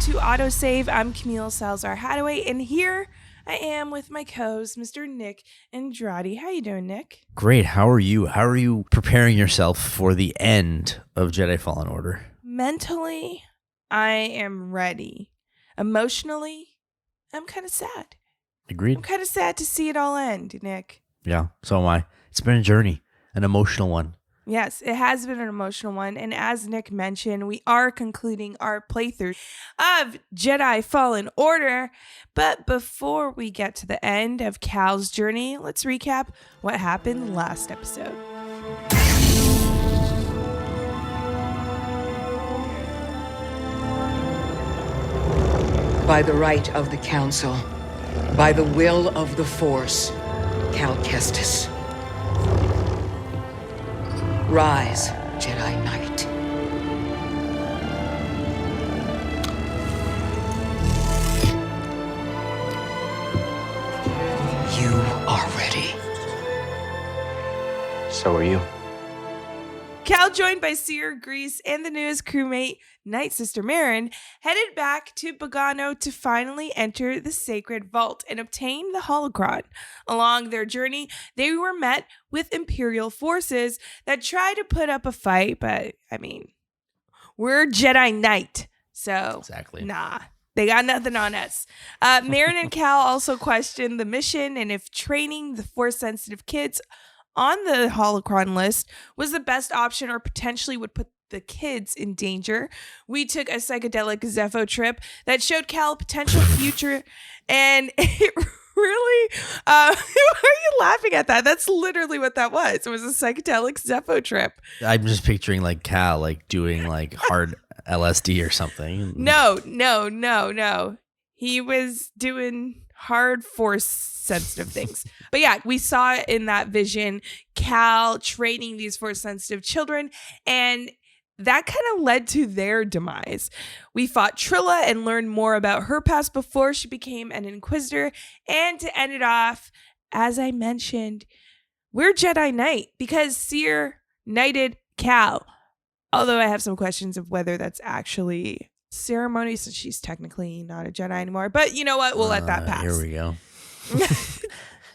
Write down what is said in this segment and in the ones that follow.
to AutoSave. I'm Camille Salazar-Hadaway, and here I am with my co-host, Mr. Nick Andrade. How you doing, Nick? Great. How are you? How are you preparing yourself for the end of Jedi Fallen Order? Mentally, I am ready. Emotionally, I'm kind of sad. Agreed. I'm kind of sad to see it all end, Nick. Yeah, so am I. It's been a journey, an emotional one. Yes, it has been an emotional one. And as Nick mentioned, we are concluding our playthrough of Jedi Fallen Order. But before we get to the end of Cal's journey, let's recap what happened last episode. By the right of the Council, by the will of the Force, Cal Kestis. Rise, Jedi Knight. You are ready. So are you. Cal, joined by Seer Grease and the newest crewmate, Night Sister Marin, headed back to Bogano to finally enter the Sacred Vault and obtain the Holocron. Along their journey, they were met with Imperial forces that tried to put up a fight, but, we're Jedi Knight, so Exactly. nah. They got nothing on us. Marin and Cal also questioned the mission and if training the Force-sensitive kids on the Holocron list was the best option or potentially would put the kids in danger. We took a psychedelic Zepho trip that showed Cal a potential future, and it really, why are you laughing at that? That's literally what that was. It was a psychedelic Zepho trip. I'm just picturing like Cal like doing like hard LSD or something. No. He was doing hard Force sensitive things. But yeah, we saw in that vision Cal training these Force sensitive children, and that kind of led to their demise. We fought Trilla and learned more about her past before she became an Inquisitor. And to end it off, as I mentioned, we're Jedi Knight because Seer knighted Cal. Although I have some questions of whether that's actually ceremony, since she's technically not a Jedi anymore. But you know what? We'll let that pass. Here we go.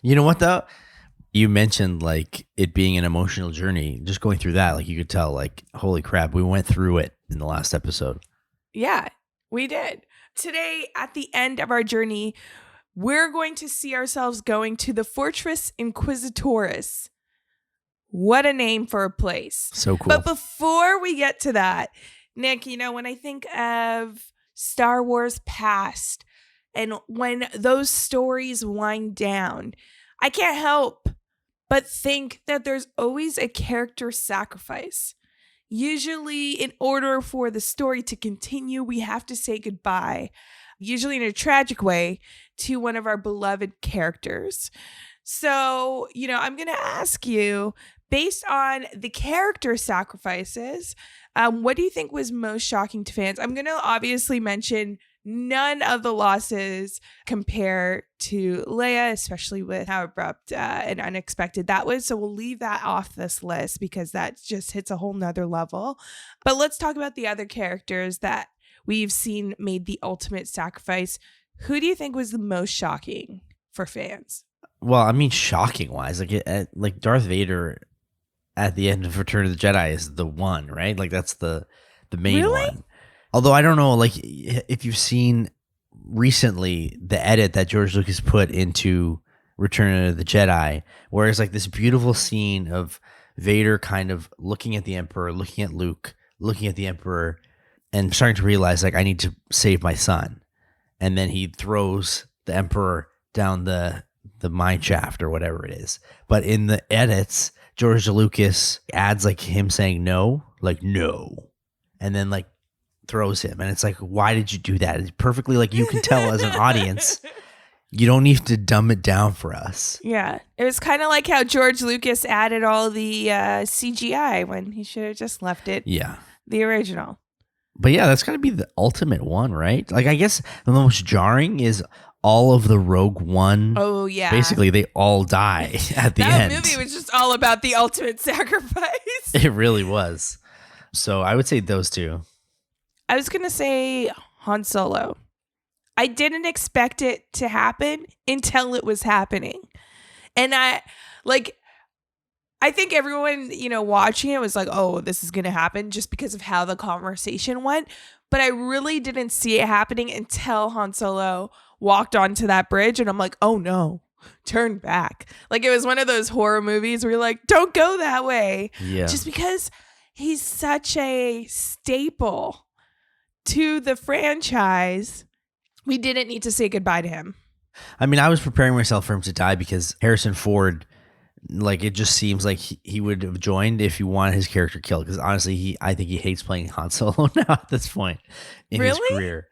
You know what though? You mentioned like it being an emotional journey. Just going through that, like you could tell, like, holy crap, we went through it in the last episode. Yeah, we did. Today, at the end of our journey, we're going to see ourselves going to the Fortress Inquisitoris. What a name for a place. So cool. But before we get to that, Nick, when I think of Star Wars past and when those stories wind down, I can't help but think that there's always a character sacrifice. Usually, in order for the story to continue, we have to say goodbye, usually in a tragic way, to one of our beloved characters. So, I'm going to ask you, based on the character sacrifices, what do you think was most shocking to fans? I'm going to obviously mention none of the losses compare to Leia, especially with how abrupt and unexpected that was. So we'll leave that off this list because that just hits a whole nother level. But let's talk about the other characters that we've seen made the ultimate sacrifice. Who do you think was the most shocking for fans? Well, shocking wise, like Darth Vader at the end of Return of the Jedi is the one, right? Like that's the main one. Although I don't know, like if you've seen recently the edit that George Lucas put into Return of the Jedi, where it's like this beautiful scene of Vader kind of looking at the Emperor, looking at Luke, looking at the Emperor, and starting to realize like I need to save my son. And then he throws the Emperor down the mine shaft or whatever it is. But in the edits, George Lucas adds like him saying no, and then like throws him, and it's like, why did you do that? It's perfectly like you can tell as an audience, you don't need to dumb it down for us. Yeah, it was kind of like how George Lucas added all the CGI when he should have just left it the original. But yeah, that's gotta be the ultimate one, right? Like I guess the most jarring is all of the Rogue One. Oh yeah, basically they all die at the end. That movie was just all about the ultimate sacrifice. It really was. So I would say those two. I was going to say Han Solo. I didn't expect it to happen until it was happening. And I think everyone, watching it was like, oh, this is going to happen just because of how the conversation went. But I really didn't see it happening until Han Solo walked onto that bridge. And I'm like, oh no, turn back. Like it was one of those horror movies where you're like, don't go that way. Yeah. Just because he's such a staple to the franchise, we didn't need to say goodbye to him. I mean, I was preparing myself for him to die because Harrison Ford, like, it just seems like he would have joined if you wanted his character killed. Because honestly, I think he hates playing Han Solo now at this point in his career.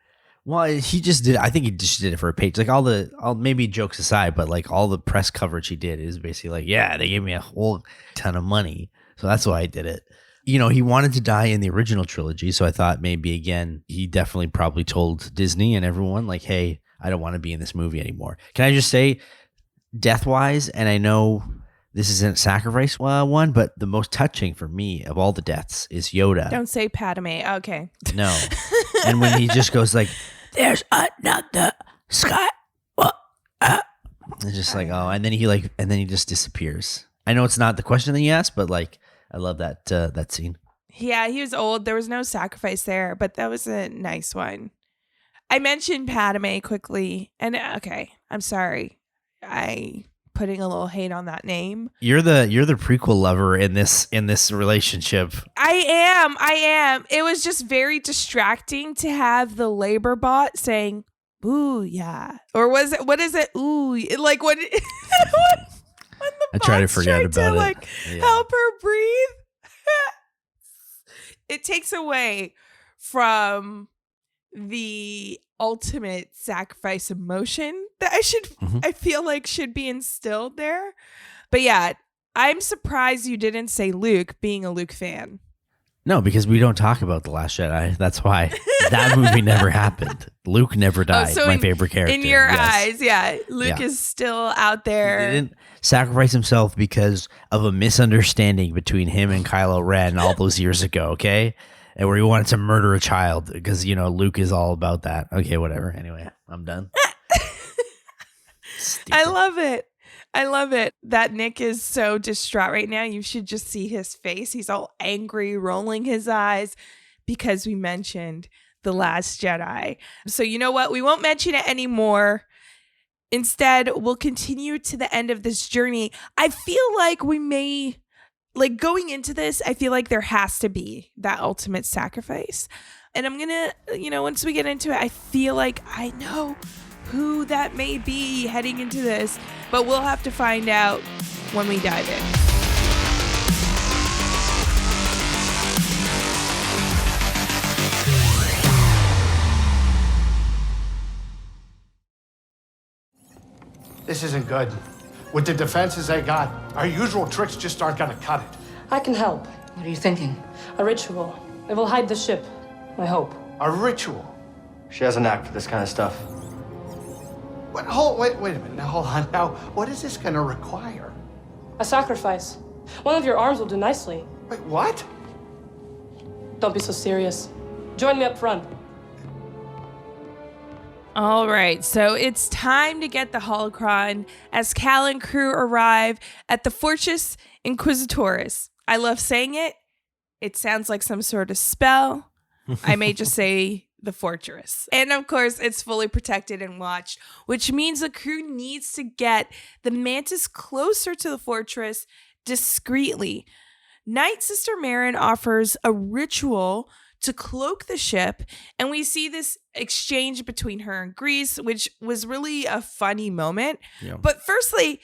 Well, he just did. I think he just did it for a page. Like all maybe jokes aside, but like all the press coverage he did is basically like, yeah, they gave me a whole ton of money, so that's why I did it. He wanted to die in the original trilogy, so I thought maybe again he definitely probably told Disney and everyone like, hey, I don't want to be in this movie anymore. Can I just say, death-wise, and I know this isn't sacrifice one, but the most touching for me of all the deaths is Yoda. Don't say Padme. Okay. No. And when he just goes like, there's another sky. It's just like, oh, and then he just disappears. I know it's not the question that you asked, but like, I love that scene. Yeah, he was old. There was no sacrifice there, but that was a nice one. I mentioned Padme quickly, and okay, I'm sorry. I putting a little hate on that name. You're the prequel lover in this relationship. I am. It was just very distracting to have the labor bot saying, "Ooh, yeah," or what is it? Ooh, like when I try to forget about it. Like, help her breathe. It takes away from the ultimate sacrifice emotion that I feel like should be instilled there. But yeah, I'm surprised you didn't say Luke, being a Luke fan. No, because we don't talk about The Last Jedi. That's why that movie never happened. Luke never died. My favorite character. In your eyes, yeah. Luke is still out there. He didn't sacrifice himself because of a misunderstanding between him and Kylo Ren all those years ago, okay? And where he wanted to murder a child because, Luke is all about that. Okay, whatever. Anyway, I'm done. I love it that Nick is so distraught right now. You should just see his face. He's all angry, rolling his eyes because we mentioned The Last Jedi. So you know what? We won't mention it anymore. Instead, we'll continue to the end of this journey. I feel like we may... Like going into this, I feel like there has to be that ultimate sacrifice. And I'm going to, once we get into it, I feel like I know who that may be heading into this. But we'll have to find out when we dive in. This isn't good. With the defenses they got, our usual tricks just aren't gonna cut it. I can help. What are you thinking? A ritual. It will hide the ship, I hope. A ritual? She has a knack for this kind of stuff. Wait a minute. Now, hold on. Now, what is this gonna require? A sacrifice. One of your arms will do nicely. Wait, what? Don't be so serious. Join me up front. All right, so it's time to get the holocron as Cal and crew arrive at the Fortress Inquisitoris. I love saying it. It sounds like some sort of spell. I may just say the fortress. And of course, it's fully protected and watched, which means the crew needs to get the mantis closer to the fortress discreetly. Night Sister Merrin offers a ritual to cloak the ship, and we see this exchange between her and Grease, which was really a funny moment. Yeah. But firstly,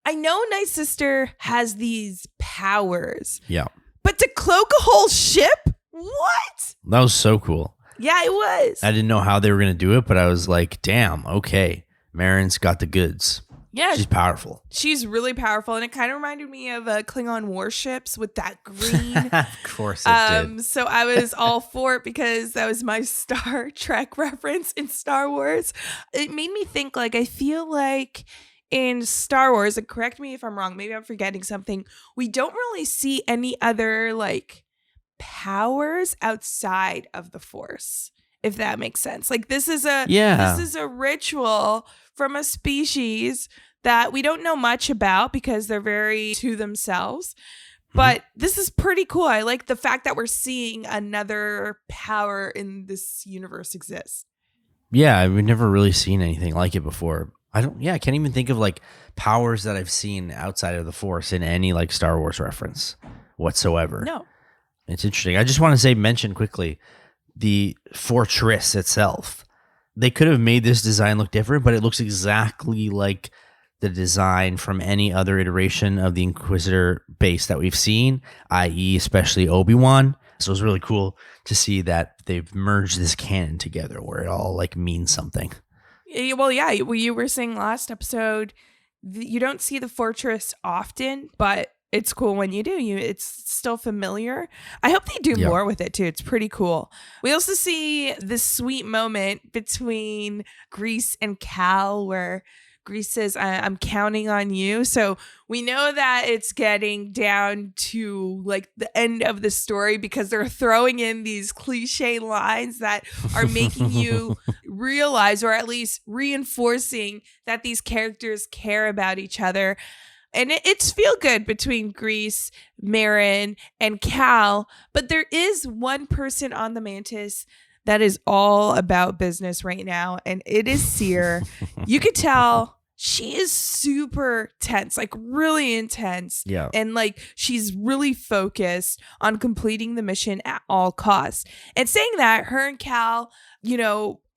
I know Night Sister has these powers. Yeah. But to cloak a whole ship? What? That was so cool. Yeah, it was. I didn't know how they were going to do it, but I was like, damn, okay. Merrin's got the goods. Yeah. She's powerful. She's really powerful. And it kind of reminded me of Klingon warships with that green. Of course it did. So I was all for it because that was my Star Trek reference in Star Wars. It made me think, like, I feel like in Star Wars, and correct me if I'm wrong, maybe I'm forgetting something, we don't really see any other, like, powers outside of the Force. if that makes sense. Like this is a ritual from a species that we don't know much about because they're very to themselves. But this is pretty cool. I like the fact that we're seeing another power in this universe exist. Yeah, we've never really seen anything like it before. I can't even think of like powers that I've seen outside of the Force in any like Star Wars reference whatsoever. No. It's interesting. I just want to mention quickly the fortress itself. They could have made this design look different, but it looks exactly like the design from any other iteration of the Inquisitor base that we've seen, i.e. especially Obi-Wan. So it's really cool to see that they've merged this canon together where it all like means something. Well, yeah, you were saying last episode, you don't see the fortress often, but it's cool when you do. It's still familiar. I hope they do more with it too. It's pretty cool. We also see this sweet moment between Grease and Cal where Grease says, I'm counting on you. So we know that it's getting down to like the end of the story because they're throwing in these cliche lines that are making you realize, or at least reinforcing, that these characters care about each other. And it's feel good between Grease, Marin, and Cal. But there is one person on the Mantis that is all about business right now, and it is Cere. You could tell she is super tense, like really intense. Yeah. And like she's really focused on completing the mission at all costs. And saying that, her and Cal,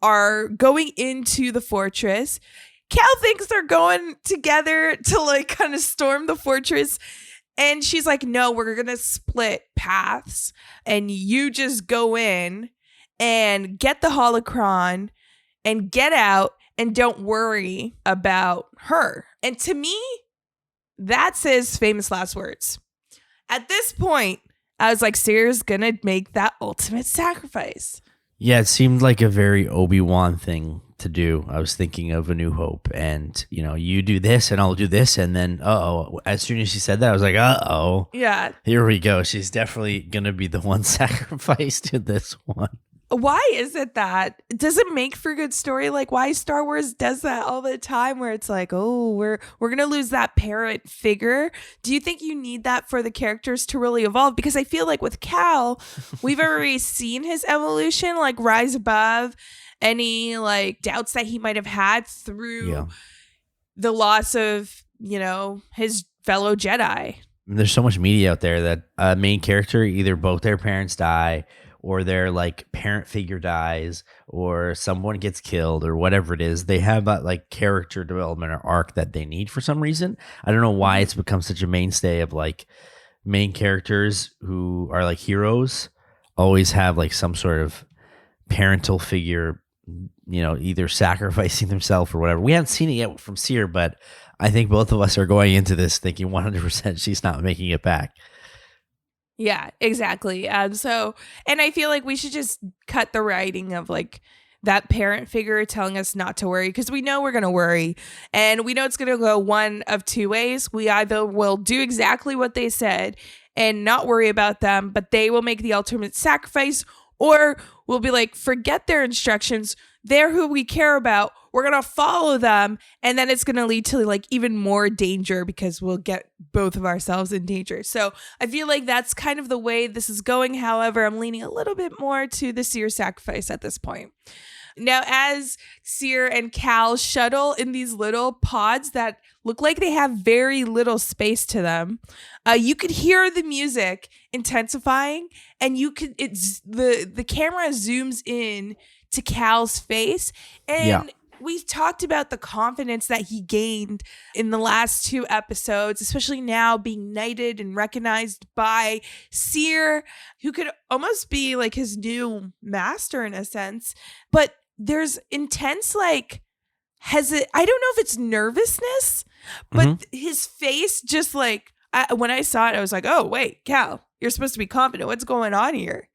are going into the fortress. Cal thinks they're going together to like kind of storm the fortress. And she's like, no, we're going to split paths. And you just go in and get the holocron and get out. And don't worry about her. And to me, that's his famous last words. At this point, I was like, Cere's going to make that ultimate sacrifice. Yeah, it seemed like a very Obi-Wan thing to do. I was thinking of A New Hope and, you do this and I'll do this. And then, as soon as she said that, I was like, Yeah. Here we go. She's definitely going to be the one sacrificed in this one. Why is it that? Does it make for good story? Like why Star Wars does that all the time where it's like, oh, we're going to lose that parent figure. Do you think you need that for the characters to really evolve? Because I feel like with Cal, we've already seen his evolution, like rise above any like doubts that he might have had through the loss of, his fellow Jedi. There's so much media out there that a main character, either both their parents die or their like parent figure dies or someone gets killed or whatever it is. They have that like character development or arc that they need for some reason. I don't know why it's become such a mainstay of like main characters who are like heroes always have like some sort of parental figure, either sacrificing themselves or whatever. We haven't seen it yet from Cere, but I think both of us are going into this thinking 100% she's not making it back. Yeah, exactly. And I feel like we should just cut the writing of like that parent figure telling us not to worry, because we know we're going to worry and we know it's going to go one of two ways. We either will do exactly what they said and not worry about them, but they will make the ultimate sacrifice, or we'll be like, forget their instructions. They're who we care about. We're going to follow them. And then it's going to lead to like even more danger because we'll get both of ourselves in danger. So I feel like that's kind of the way this is going. However, I'm leaning a little bit more to the Cere sacrifice at this point. Now, as Cere and Cal shuttle in these little pods that look like they have very little space to them, you could hear the music intensifying, and the camera zooms in to Cal's face, and we've talked about the confidence that he gained in the last two episodes, especially now being knighted and recognized by Cere, who could almost be like his new master in a sense. But there's intense like I don't know if it's nervousness, but his face just like when I saw it, I was like, oh wait, Cal, you're supposed to be confident. What's going on here?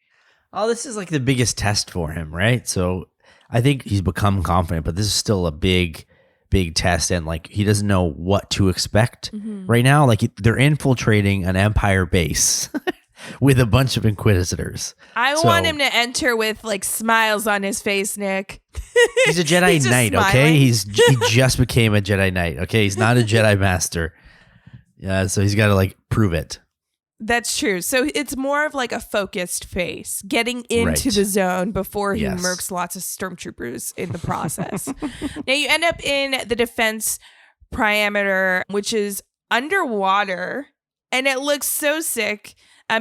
Oh, this is like the biggest test for him, right? So I think he's become confident, but this is still a big test, and like he doesn't know what to expect right now. Like they're infiltrating an Empire base with a bunch of Inquisitors. I want him to enter with like smiles on his face, Nick. He's a Jedi Knight, smiling. okay? He just became a Jedi Knight, okay? He's not a Jedi Master. Yeah, so he's got to like prove it. That's true. So it's more of like a focused face, getting into Right. the zone before he Yes. murks lots of stormtroopers in the process. Now you end up in the defense perimeter, which is underwater, and it looks so sick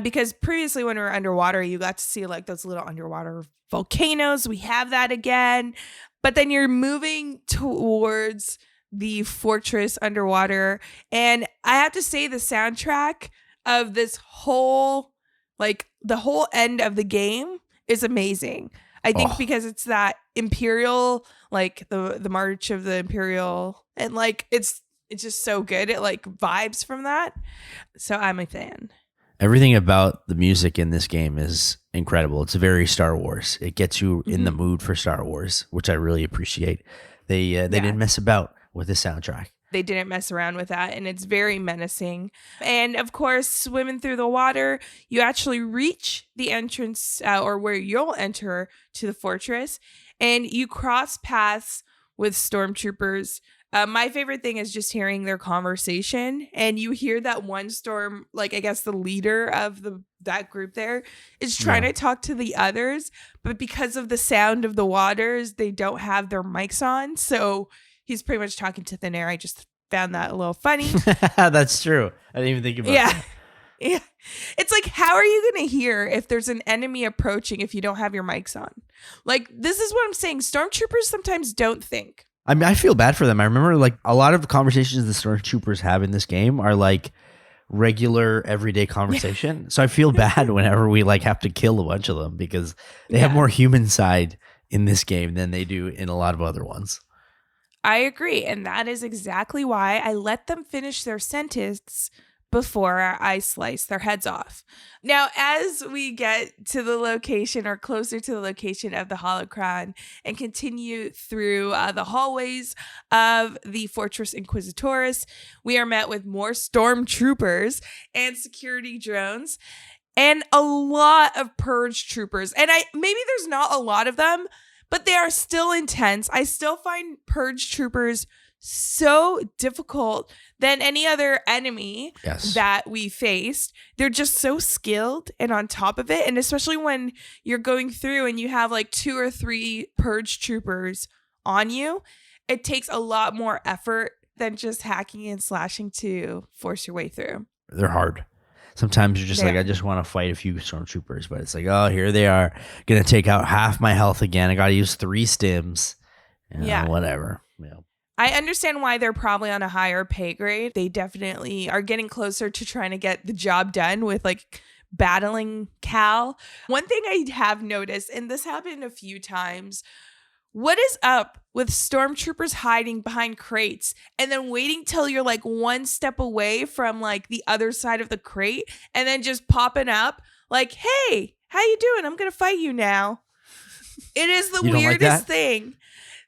because previously when we were underwater, you got to see like those little underwater volcanoes. We have that again, but then you're moving towards the fortress underwater, and I have to say the soundtrack of this whole, like the whole end of the game is amazing. I think because it's that Imperial, like the March of the Imperial, and like it's just so good. It like vibes from that. So I'm a fan. Everything about the music in this game is incredible. It's very Star Wars. It gets you in the mood for Star Wars, which I really appreciate. They didn't mess about with the soundtrack. They didn't mess around with that, and it's very menacing. And of course, swimming through the water, you actually reach the entrance or where you'll enter to the fortress, and you cross paths with stormtroopers. My favorite thing is just hearing their conversation, and you hear that one storm, like I guess the leader of that group there is trying to talk to the others, but because of the sound of the waters, they don't have their mics on, so he's pretty much talking to thin air. I just found that a little funny. That's true. I didn't even think about that. Yeah. It's like, how are you going to hear if there's an enemy approaching if you don't have your mics on? Like, this is what I'm saying. Stormtroopers sometimes don't think. I mean, I feel bad for them. I remember like a lot of the conversations the stormtroopers have in this game are like regular everyday conversation. So I feel bad whenever we like have to kill a bunch of them because they have more human side in this game than they do in a lot of other ones. I agree. And that is exactly why I let them finish their sentence before I slice their heads off. Now, as we get to the location or closer to the location of the Holocron and continue through the hallways of the Fortress Inquisitoris, we are met with more stormtroopers and security drones and a lot of purge troopers. And maybe there's not a lot of them, but they are still intense. I still find purge troopers so difficult than any other enemy that we faced. They're just so skilled and on top of it. And especially when you're going through and you have like 2 or 3 purge troopers on you, it takes a lot more effort than just hacking and slashing to force your way through. They're hard. Sometimes you're just like, I just want to fight a few stormtroopers, but it's like, oh, here they are, gonna take out half my health again. I got to use 3 stims. Whatever. Yeah. I understand why they're probably on a higher pay grade. They definitely are getting closer to trying to get the job done with like battling Cal. One thing I have noticed, and this happened a few times, what is up with stormtroopers hiding behind crates and then waiting till you're like one step away from like the other side of the crate and then just popping up like, hey, how you doing? I'm going to fight you now. It is the weirdest thing.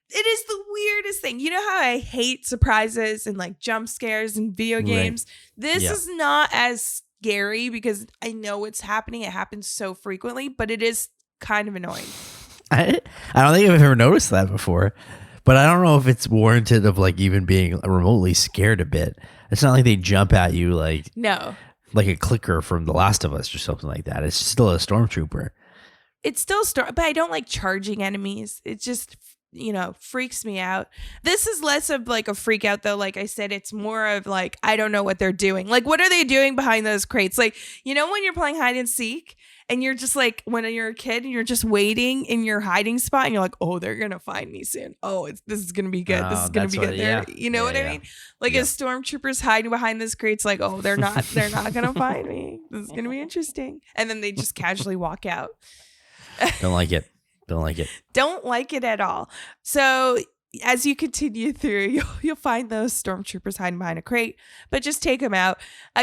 It is the weirdest thing. You know how I hate surprises and like jump scares in video games? This is not as scary because I know what's happening. It happens so frequently, but it is kind of annoying. I don't think I've ever noticed that before, but I don't know if it's warranted of like even being remotely scared a bit. It's not like they jump at you like like a clicker from The Last of Us or something like that. It's still a stormtrooper. It's still but I don't like charging enemies. It just freaks me out. This is less of like a freak out though. Like I said, it's more of like, I don't know what they're doing. Like, what are they doing behind those crates? Like, when you're playing hide and seek and you're just like, when you're a kid and you're just waiting in your hiding spot and you're like, oh, they're going to find me soon. Oh, this is going to be good. This is going to be good. You know what I mean? Like a stormtrooper's hiding behind this crates like, oh, they're not going to find me. This is going to be interesting. And then they just casually walk out. Don't like it. Don't like it. Don't like it at all. So as you continue through, you'll find those stormtroopers hiding behind a crate, but just take them out.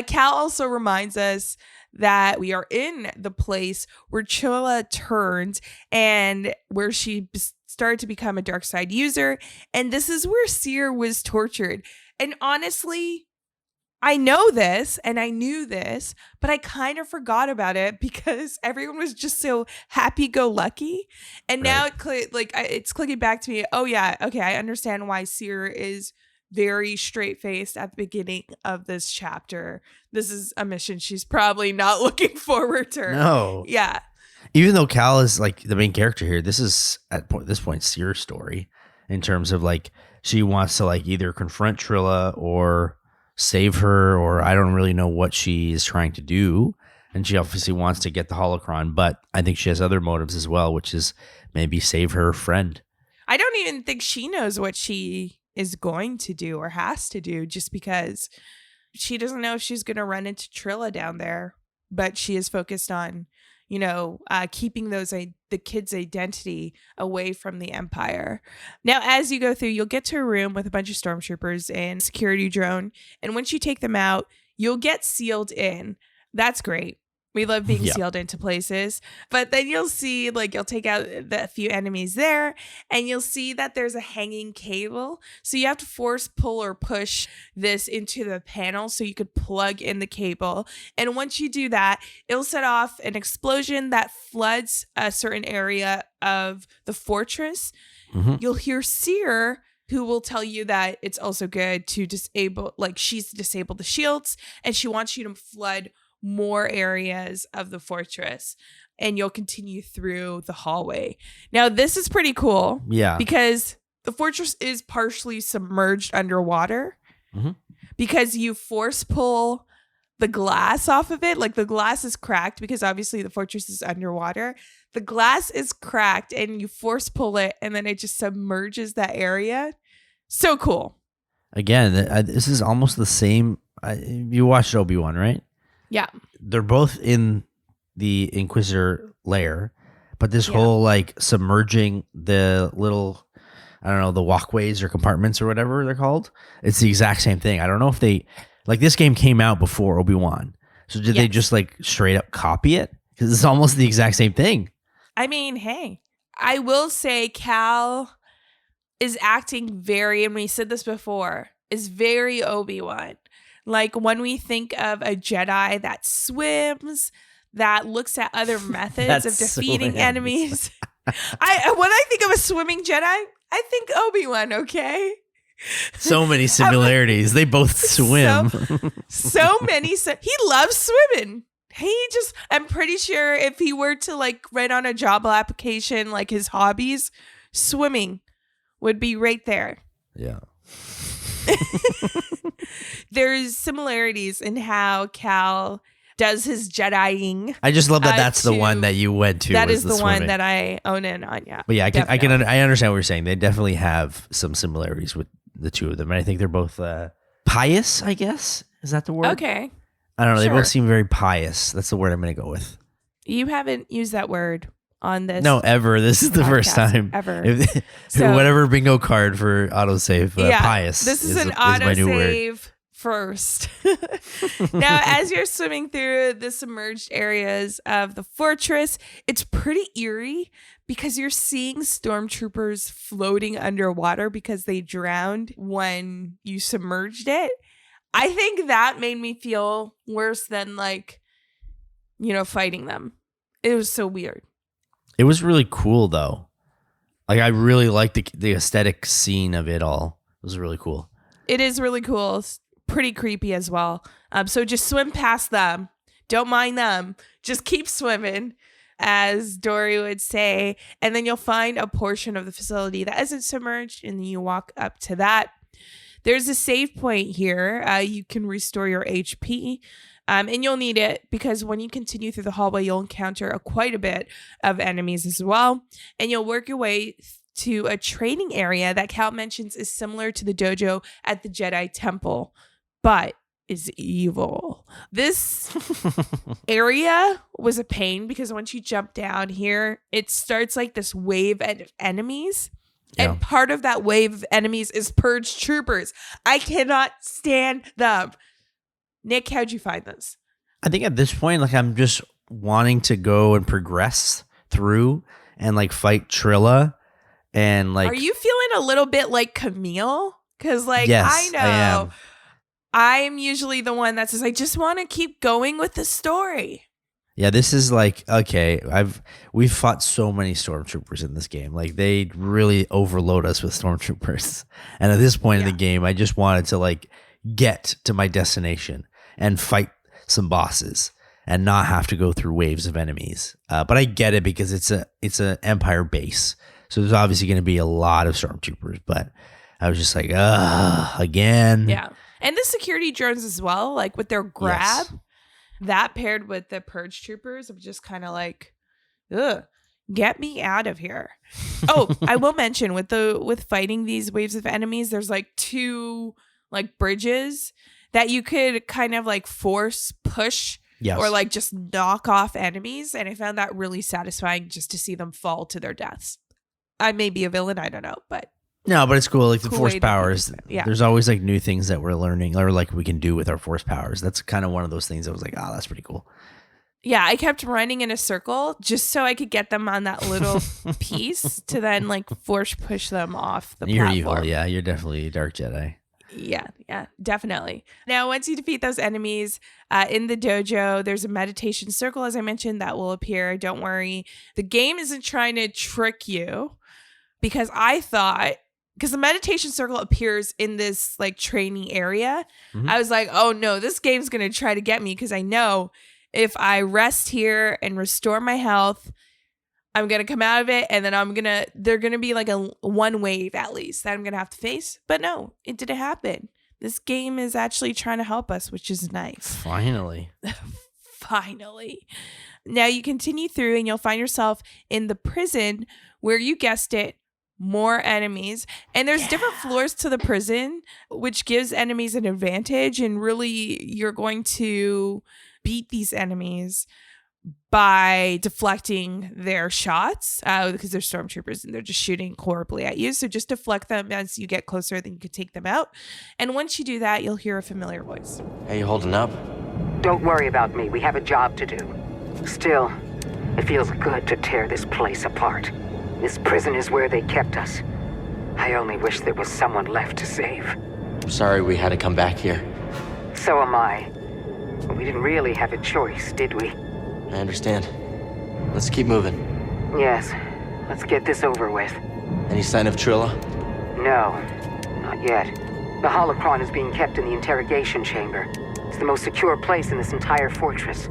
Cal also reminds us that we are in the place where Trilla turned and where she started to become a dark side user. And this is where Seer was tortured. And honestly, I know this and I knew this, but I kind of forgot about it because everyone was just so happy-go-lucky. And now it's clicking back to me. Oh, yeah. Okay. I understand why Seer is very straight-faced at the beginning of this chapter. This is a mission she's probably not looking forward to. No. Yeah. Even though Cal is like the main character here, this is at this point Seer's story in terms of like she wants to like either confront Trilla or save her, or I don't really know what she is trying to do. And she obviously wants to get the holocron, but I think she has other motives as well, which is maybe save her friend. I don't even think she knows what she is going to do or has to do, just because she doesn't know if she's going to run into Trilla down there, but she is focused on, keeping the kid's identity away from the Empire. Now, as you go through, you'll get to a room with a bunch of stormtroopers and security drone. And once you take them out, you'll get sealed in. That's great. We love being sealed into places. But then you'll see, you'll take out the few enemies there, and you'll see that there's a hanging cable. So you have to force, pull, or push this into the panel so you could plug in the cable. And once you do that, it'll set off an explosion that floods a certain area of the fortress. Mm-hmm. You'll hear Seer, who will tell you that it's also good to disable, she's disabled the shields, and she wants you to flood more areas of the fortress, and you'll continue through the hallway. Now, this is pretty cool. Yeah. Because the fortress is partially submerged underwater. Mm-hmm. Because you force pull the glass off of it. The glass is cracked because obviously the fortress is underwater. The glass is cracked and you force pull it, and then it just submerges that area. So cool. Again, this is almost the same. You watched Obi-Wan, right? Yeah. They're both in the Inquisitor lair, but this whole submerging the little, I don't know, the walkways or compartments or whatever they're called. It's the exact same thing. I don't know if they, this game came out before Obi-Wan. So did they just straight up copy it? Because it's almost the exact same thing. I mean, hey, I will say Cal is acting very, and we said this before, is very Obi-Wan. When we think of a Jedi that swims, that looks at other methods of defeating enemies. When I think of a swimming Jedi, I think Obi-Wan, okay? So many similarities. They both swim. So many. He loves swimming. I'm pretty sure if he were to write on a job application, his hobbies, swimming would be right there. Yeah. There's similarities in how Cal does his Jediing. I just love that that's the one that you went to. That is the swimming one that I own in on. Yeah, but yeah, I understand what you're saying. They definitely have some similarities with the two of them, and I think they're both pious. I guess is that the word? Okay, I don't know. Sure. They both seem very pious. That's the word I'm going to go with. You haven't used that word on this. No, ever. This is the first time ever. So, whatever bingo card for autosave, pious. This is an autosave first. Now, as you're swimming through the submerged areas of the fortress, it's pretty eerie because you're seeing stormtroopers floating underwater because they drowned when you submerged it. I think that made me feel worse than fighting them. It was so weird. It was really cool though. I really liked the aesthetic scene of it all. It was really cool. It is really cool. It's pretty creepy as well. So just swim past them. Don't mind them. Just keep swimming, as Dory would say. And then you'll find a portion of the facility that isn't submerged, and then you walk up to that. There's a save point here. You can restore your HP. And you'll need it because when you continue through the hallway, you'll encounter quite a bit of enemies as well. And you'll work your way to a training area that Cal mentions is similar to the dojo at the Jedi Temple, but is evil. This area was a pain because once you jump down here, it starts this wave of enemies. Yeah. And part of that wave of enemies is purge troopers. I cannot stand them. Nick, how'd you find this? I think at this point, I'm just wanting to go and progress through and fight Trilla and Are you feeling a little bit like Camille? Because yes, I know. I am. I'm usually the one that says, I just want to keep going with the story. Yeah, this is like, okay, we've fought so many stormtroopers in this game. Like, they really overload us with stormtroopers. And at this point in the game, I just wanted to like get to my destination and fight some bosses and not have to go through waves of enemies. But I get it because it's an Empire base. So there's obviously going to be a lot of stormtroopers, but I was just like, again. Yeah. And the security drones as well, like with their grab, that paired with the purge troopers of just kind of like, ugh, get me out of here. Oh, I will mention with fighting these waves of enemies, there's like 2 like bridges that you could kind of like force push or like just knock off enemies. And I found that really satisfying just to see them fall to their deaths. I may be a villain, I don't know, but. No, but it's cool. Like the Cool force way to powers, yeah. There's always like new things that we're learning or like we can do with our force powers. That's kind of one of those things that was like, that's pretty cool. Yeah, I kept running in a circle just so I could get them on that little piece to then like force push them off the You're platform. evil. Yeah, you're definitely a dark Jedi. Yeah, definitely. Now, once you defeat those enemies in the dojo, there's a meditation circle, as I mentioned, that will appear. Don't worry. The game isn't trying to trick you because the meditation circle appears in this like training area. Mm-hmm. I was like, oh no, this game's going to try to get me because I know if I rest here and restore my health, I'm going to come out of it and then they're going to be like a one wave at least that I'm going to have to face. But no, it didn't happen. This game is actually trying to help us, which is nice. Finally. Finally. Now you continue through and you'll find yourself in the prison where you guessed it, more enemies. And there's different floors to the prison, which gives enemies an advantage. And really, you're going to beat these enemies by deflecting their shots because they're stormtroopers and they're just shooting horribly at you. So just deflect them as you get closer, then you can take them out. And once you do that, you'll hear a familiar voice. Hey, you holding up? Don't worry about me. We have a job to do. Still, it feels good to tear this place apart. This prison is where they kept us. I only wish there was someone left to save. I'm sorry we had to come back here. So am I. We didn't really have a choice, did we? I understand. Let's keep moving. Yes. Let's get this over with. Any sign of Trilla? No. Not yet. The Holocron is being kept in the interrogation chamber. It's the most secure place in this entire fortress.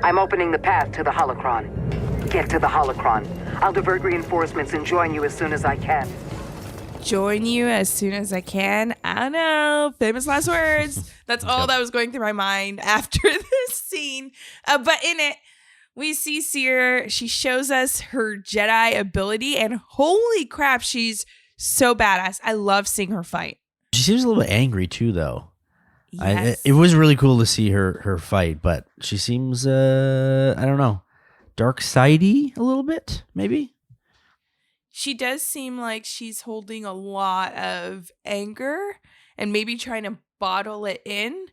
I'm opening the path to the Holocron. Get to the Holocron. I'll divert reinforcements and join you as soon as I can. Join you as soon as I can. I don't know. Famous last words. That's all that was going through my mind after this scene. But in it, we see Seer. She shows us her Jedi ability. And holy crap, she's so badass. I love seeing her fight. She seems a little bit angry too, though. Yes. It was really cool to see her fight, but she seems, I don't know, dark sidey a little bit, maybe. She does seem like she's holding a lot of anger and maybe trying to bottle it in.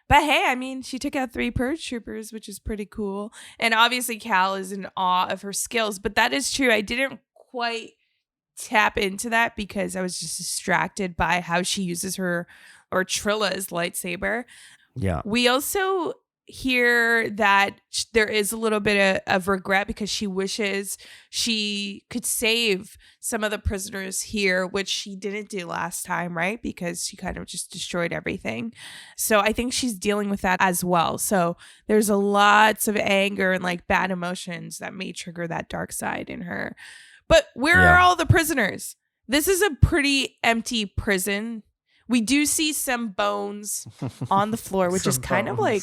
But hey, I mean, she took out 3 purge troopers, which is pretty cool. And obviously Cal is in awe of her skills, but that is true. I didn't quite tap into that because I was just distracted by how she uses her or Trilla's lightsaber. Yeah. We also hear that there is a little bit of regret because she wishes she could save some of the prisoners here, which she didn't do last time, right? Because she kind of just destroyed everything. So I think she's dealing with that as well. So there's lots of anger and like bad emotions that may trigger that dark side in her. But where are all the prisoners? This is a pretty empty prison. We do see some bones on the floor, which is kind of like,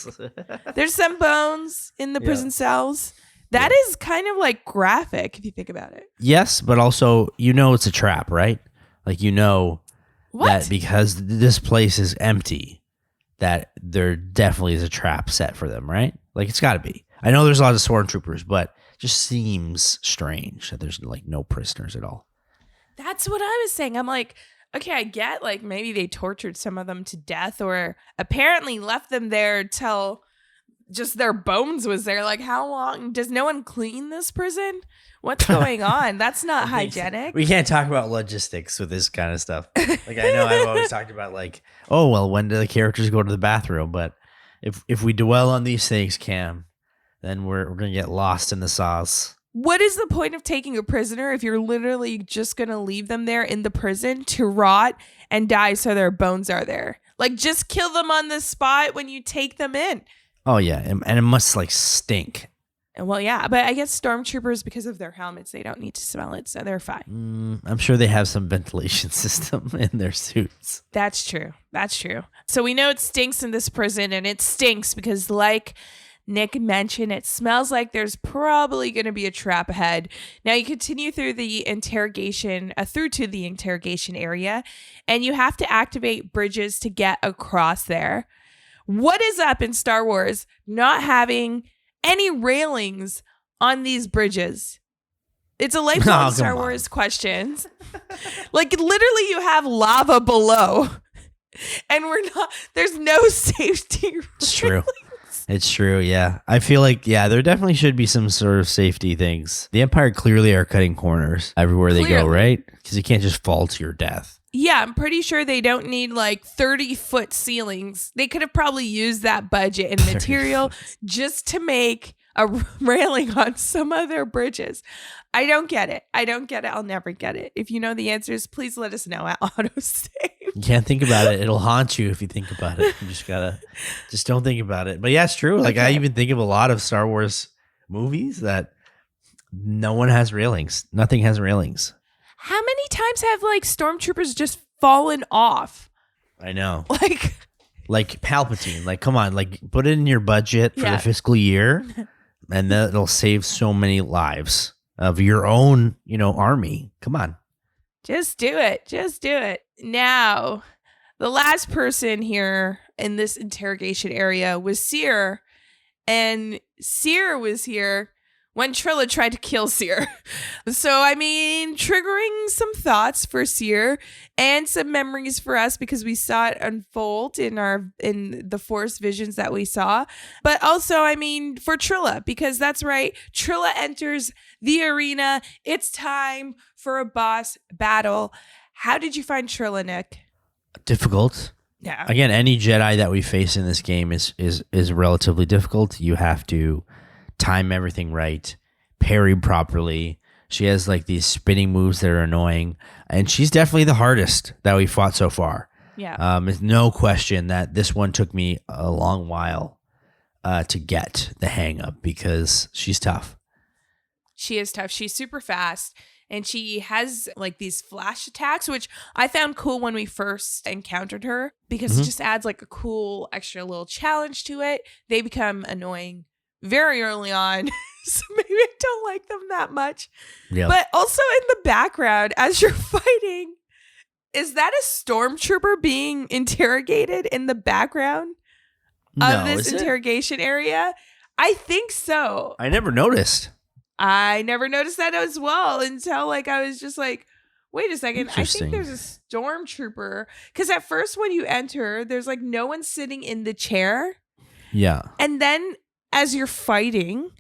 there's some bones in the prison cells. That is kind of like graphic if you think about it. Yes, but also, it's a trap, right? Like, that because this place is empty, that there definitely is a trap set for them, right? Like, it's got to be. I know there's a lot of stormtroopers, but it just seems strange that there's like no prisoners at all. That's what I was saying. I'm like, okay, I get like maybe they tortured some of them to death or apparently left them there till just their bones was there. Like, how long? Does no one clean this prison? What's going on? That's not hygienic. We can't talk about logistics with this kind of stuff. Like, I know I've always talked about like, oh, well, when do the characters go to the bathroom? But if we dwell on these things, Cam, then we're going to get lost in the sauce. What is the point of taking a prisoner if you're literally just going to leave them there in the prison to rot and die so their bones are there? Like, just kill them on the spot when you take them in. Oh, yeah. And it must like stink. Well, yeah, but I guess stormtroopers, because of their helmets, they don't need to smell it, so they're fine. I'm sure they have some ventilation system in their suits. That's true. That's true. So we know it stinks in this prison, and it stinks because, like Nick mentioned, it smells like there's probably going to be a trap ahead. Now you continue through the interrogation, through to the interrogation area, and you have to activate bridges to get across there. What is up in Star Wars not having any railings on these bridges? It's a lifelong Star Wars questions. Like, literally you have lava below and there's no safety. It's true. It's true. Yeah. I feel like, there definitely should be some sort of safety things. The Empire clearly are cutting corners everywhere they go, right? Because you can't just fall to your death. Yeah, I'm pretty sure they don't need like 30-foot ceilings. They could have probably used that budget and material just to make a railing on some other bridges. I don't get it. I'll never get it. If you know the answers, please let us know at AutoSave. You can't think about it. It'll haunt you if you think about it. You just don't think about it. But yeah, it's true. Like, I even think of a lot of Star Wars movies that no one has railings. Nothing has railings. How many times have like stormtroopers just fallen off? I know. Like Palpatine. Like, come on, like put it in your budget for the fiscal year, and that'll save so many lives of your own, army. Come on. Just do it. Just do it. Now, the last person here in this interrogation area was Seer, and Seer was here when Trilla tried to kill Seer. So, I mean, triggering some thoughts for Seer and some memories for us because we saw it unfold in the Force visions that we saw. But also, I mean, for Trilla, because that's right, Trilla enters the arena. It's time for a boss battle. How did you find Trilla, Nick? Difficult. Yeah. Again, any Jedi that we face in this game is relatively difficult. You have to time everything right, parry properly. She has like these spinning moves that are annoying, and she's definitely the hardest that we fought so far. Yeah. There's no question that this one took me a long while to get the hang of because she's tough. She is tough. She's super fast, and she has like these flash attacks, which I found cool when we first encountered her because it just adds like a cool extra little challenge to it. They become annoying very early on, so maybe I don't like them that much. Yep. But also in the background, as you're fighting, is that a stormtrooper being interrogated in the background of this interrogation area? I think so. I never noticed. I never noticed that as well until like I was just like, wait a second, I think there's a stormtrooper. Because at first when you enter, there's like no one sitting in the chair. Yeah. And then as you're fighting,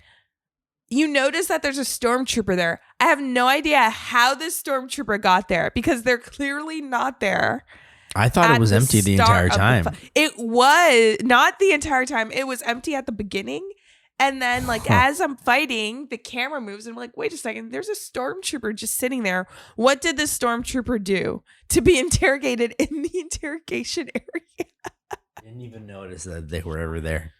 you notice that there's a stormtrooper there. I have no idea how this stormtrooper got there because they're clearly not there. I thought it was empty the entire time. It was not the entire time. It was empty at the beginning. And then like as I'm fighting, the camera moves and I'm like, wait a second, there's a stormtrooper just sitting there. What did this stormtrooper do to be interrogated in the interrogation area? Didn't even notice that they were ever there.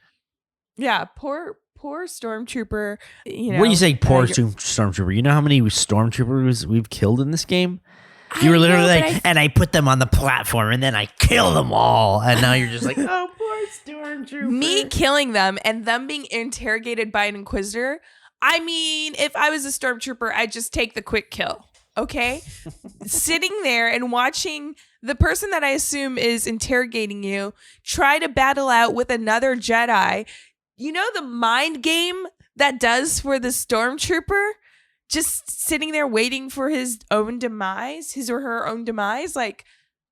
Yeah, poor stormtrooper. What do you say, poor stormtrooper? You know how many stormtroopers we've killed in this game? You were literally and I put them on the platform and then I kill them all. And now you're just like, oh, poor stormtrooper. Me killing them and them being interrogated by an Inquisitor. I mean, if I was a stormtrooper, I'd just take the quick kill. Okay? Sitting there and watching the person that I assume is interrogating you try to battle out with another Jedi. You know the mind game that does for the stormtrooper? Just sitting there waiting for his or her own demise? Like,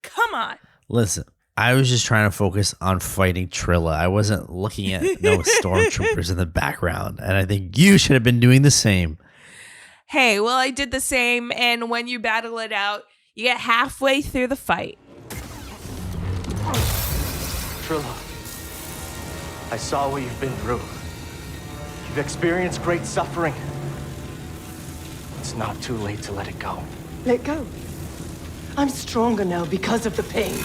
come on. Listen, I was just trying to focus on fighting Trilla. I wasn't looking at no stormtroopers in the background, and I think you should have been doing the same. Hey, well, I did the same, and when you battle it out, you get halfway through the fight. Trilla, I saw what you've been through. You've experienced great suffering. It's not too late to let it go. Let go. I'm stronger now because of the pain.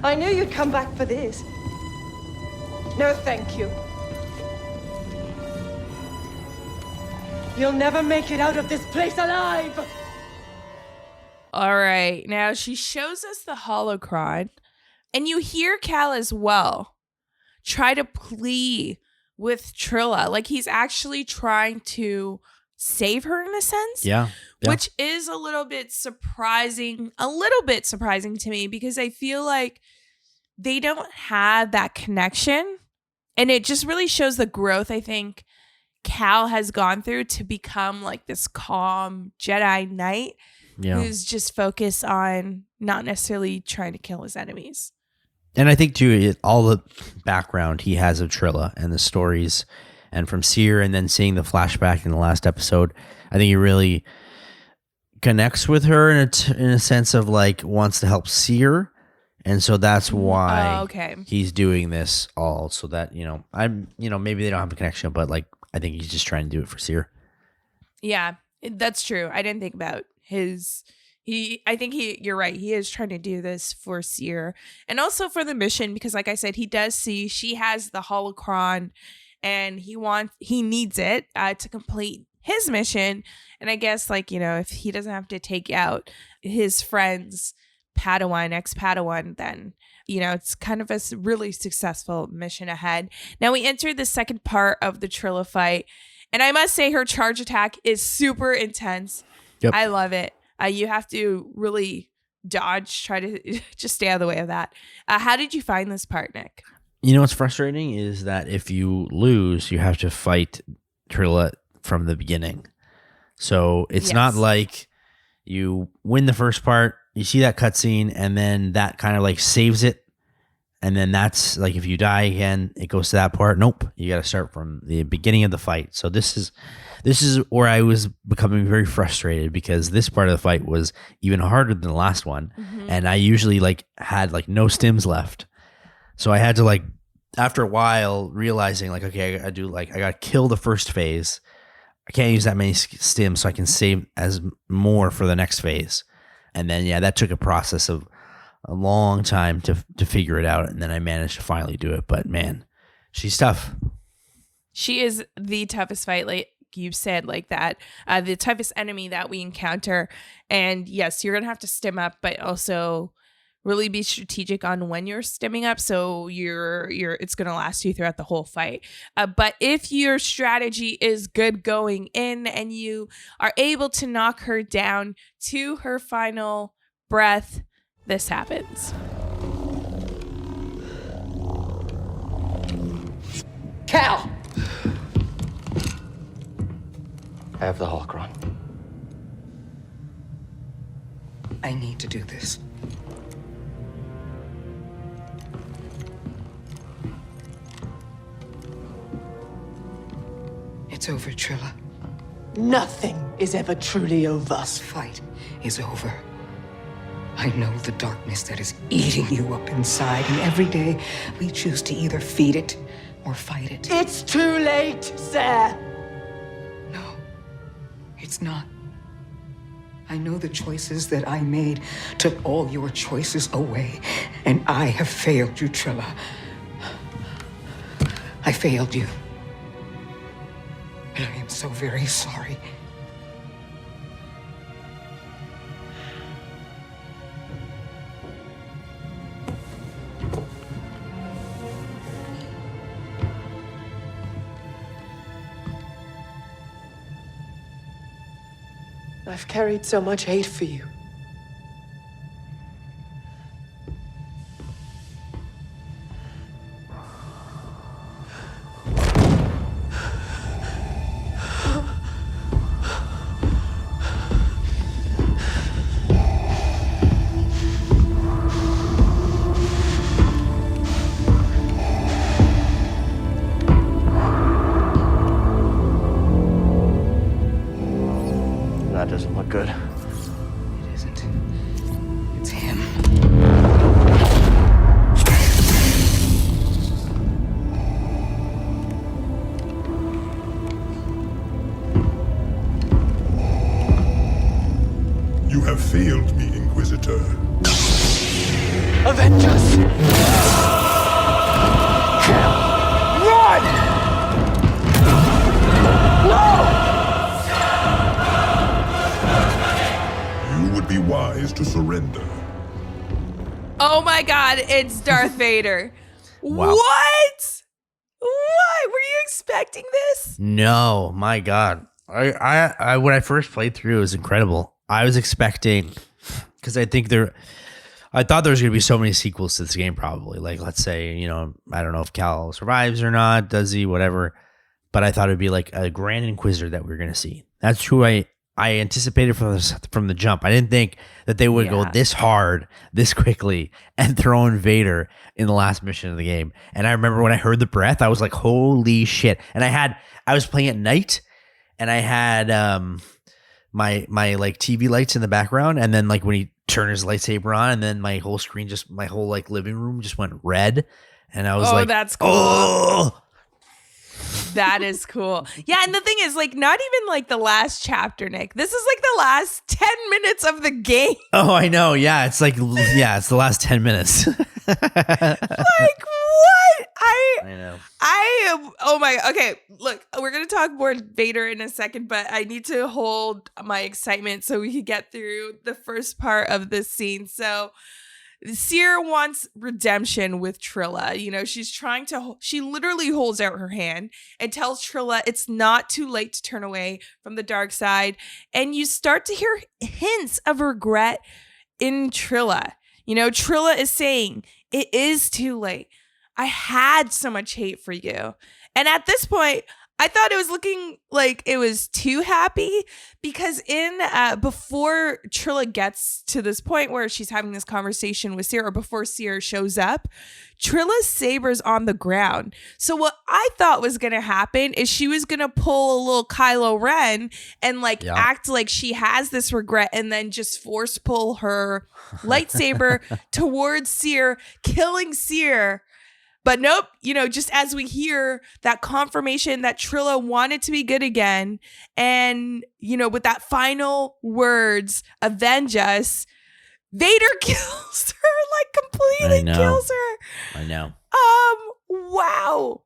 I knew you'd come back for this. No, thank you. You'll never make it out of this place alive! All right, now she shows us the holocron, and you hear Cal as well try to plea with Trilla. Like, he's actually trying to save her in a sense. Yeah. Which is a little bit surprising to me, because I feel like they don't have that connection. And it just really shows the growth I think Cal has gone through to become like this calm Jedi Knight who's just focused on not necessarily trying to kill his enemies. And I think too, all the background he has of Trilla and the stories, and from Seer, and then seeing the flashback in the last episode, I think he really connects with her in a sense of like wants to help Seer, and so that's why he's doing this all, so that maybe they don't have a connection, but like I think he's just trying to do it for Seer. Yeah, that's true. I didn't think about you're right. He is trying to do this for Seer and also for the mission, because like I said, he does see she has the holocron and he needs it to complete his mission. And I guess if he doesn't have to take out his friend's ex-Padawan, then, it's kind of a really successful mission ahead. Now we enter the second part of the Trilla fight. And I must say her charge attack is super intense. Yep. I love it. You have to really dodge, try to just stay out of the way of that. How did you find this part, Nick? What's frustrating is that if you lose, you have to fight Trilla from the beginning. So it's not like you win the first part, you see that cutscene, and then that kind of like saves it. And then that's like if you die again, it goes to that part. Nope, you got to start from the beginning of the fight. So this is where I was becoming very frustrated, because this part of the fight was even harder than the last one, and I usually had no stims left. So I had to after a while realizing okay, I got to kill the first phase. I can't use that many stims, so I can save as more for the next phase. And then that took a process of a long time to figure it out, and then I managed to finally do it. But man, she's tough. She is the toughest fight, like you said, the toughest enemy that we encounter. And yes, you're gonna have to stim up, but also really be strategic on when you're stimming up, so it's gonna last you throughout the whole fight. But if your strategy is good going in and you are able to knock her down to her final breath, this happens. Cal! I have the holocron. I need to do this. It's over, Trilla. Nothing is ever truly over. This fight is over. I know the darkness that is eating you up inside, and every day we choose to either feed it or fight it. It's too late, sir. No, it's not. I know the choices that I made took all your choices away, and I have failed you, Trilla. I failed you. And I am so very sorry. I've carried so much hate for you. that doesn't look good. It isn't. It's him. You have failed me, Inquisitor. Avenge us! Run! No! You would be wise to surrender. Oh my God, it's Darth Vader. Wow. What? What? Were you expecting this? No, my God. I when I first played through, it was incredible. I was expecting, because I thought there was going to be so many sequels to this game, probably. Like, let's say, I don't know if Cal survives or not, does he, whatever. But I thought it'd be like a Grand Inquisitor that we're going to see. That's who I anticipated from the jump. I didn't think that they would go this hard, this quickly, and throw in Vader in the last mission of the game. And I remember when I heard the breath, I was like, holy shit. And I was playing at night, and I had my like TV lights in the background, and then like when he turned his lightsaber on, and then my whole screen, my whole like living room just went red, and I was like, that's cool. Oh, that is cool. Yeah, and the thing is, like, not even like the last chapter, Nick. This is like the last 10 minutes of the game. Oh, I know. Yeah, it's like, it's the last 10 minutes. Like, what? I know. Oh my, okay, look, we're going to talk more Vader in a second, but I need to hold my excitement so we can get through the first part of this scene. So Cere wants redemption with Trilla. She literally holds out her hand and tells Trilla it's not too late to turn away from the dark side. And you start to hear hints of regret in Trilla. Trilla is saying, it is too late. I had so much hate for you. And at this point, I thought it was looking like it was too happy, because before Trilla gets to this point where she's having this conversation with Cere, or before Cere shows up, Trilla's saber's on the ground. So what I thought was going to happen is she was going to pull a little Kylo Ren and act like she has this regret, and then just force pull her lightsaber towards Cere, killing Cere. But nope, just as we hear that confirmation that Trilla wanted to be good again, and, with that final words, avenge us, Vader kills her, completely kills her. I know. Wow.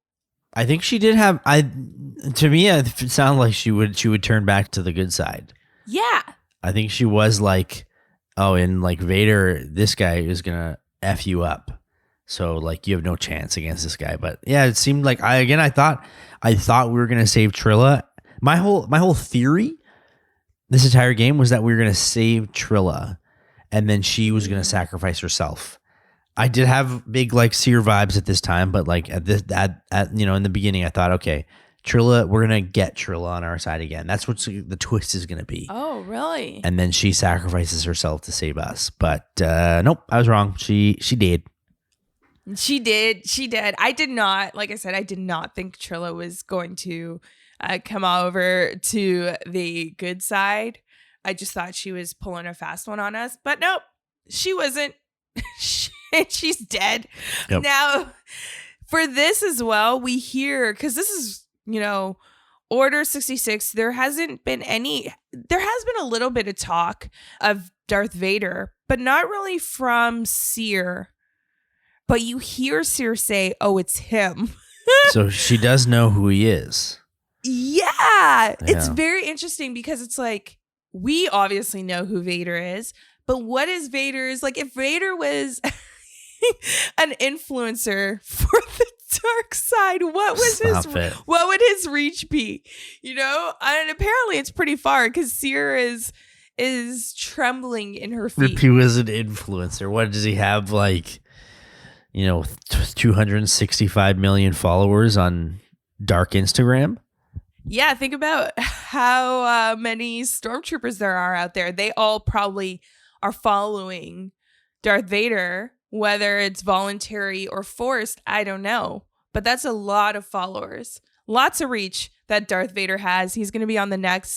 I think she did have, to me, it sounded like she would turn back to the good side. Yeah. I think she was like, Vader, this guy is going to F you up. So you have no chance against this guy. But yeah, it seemed like I thought we were gonna save Trilla. My whole theory this entire game was that we were gonna save Trilla, and then she was gonna sacrifice herself. I did have big Cere vibes at this time, but in the beginning I thought, okay, Trilla, we're gonna get Trilla on our side again. That's what the twist is gonna be. Oh, really? And then she sacrifices herself to save us. But nope, I was wrong. She did. She did. I did not, like I said, I did not think Trilla was going to come over to the good side. I just thought she was pulling a fast one on us. But nope, she wasn't. She's dead. Yep. Now, for this as well, we hear, because this is, Order 66, there has been a little bit of talk of Darth Vader, but not really from Cere. But you hear Cere say, oh, it's him. So she does know who he is. Yeah. It's very interesting, because it's we obviously know who Vader is, but what is Vader's, if Vader was an influencer for the dark side, what would his reach be? And apparently it's pretty far, because Cere is trembling in her feet. If he was an influencer, what does he have, 265 million followers on dark Instagram? Yeah, think about how many stormtroopers there are out there. They all probably are following Darth Vader, whether it's voluntary or forced, I don't know. But that's a lot of followers. Lots of reach that Darth Vader has. He's going to be on the next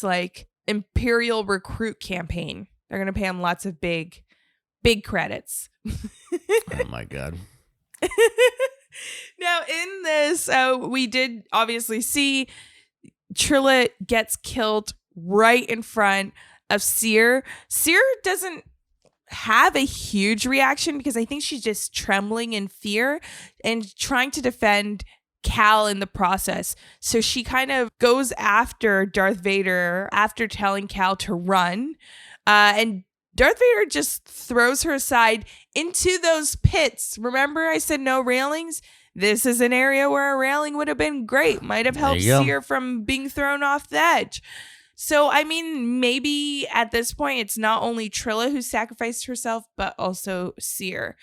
Imperial recruit campaign. They're going to pay him lots of big credits. Oh my God. Now, in this, we did obviously see Trilla gets killed right in front of Seer. Seer doesn't have a huge reaction because I think she's just trembling in fear and trying to defend Cal in the process. So she kind of goes after Darth Vader after telling Cal to run. And Darth Vader just throws her aside into those pits. Remember I said no railings? This is an area where a railing would have been great. Might have helped Seer from being thrown off the edge. So, I mean, maybe at this point, it's not only Trilla who sacrificed herself, but also Seer.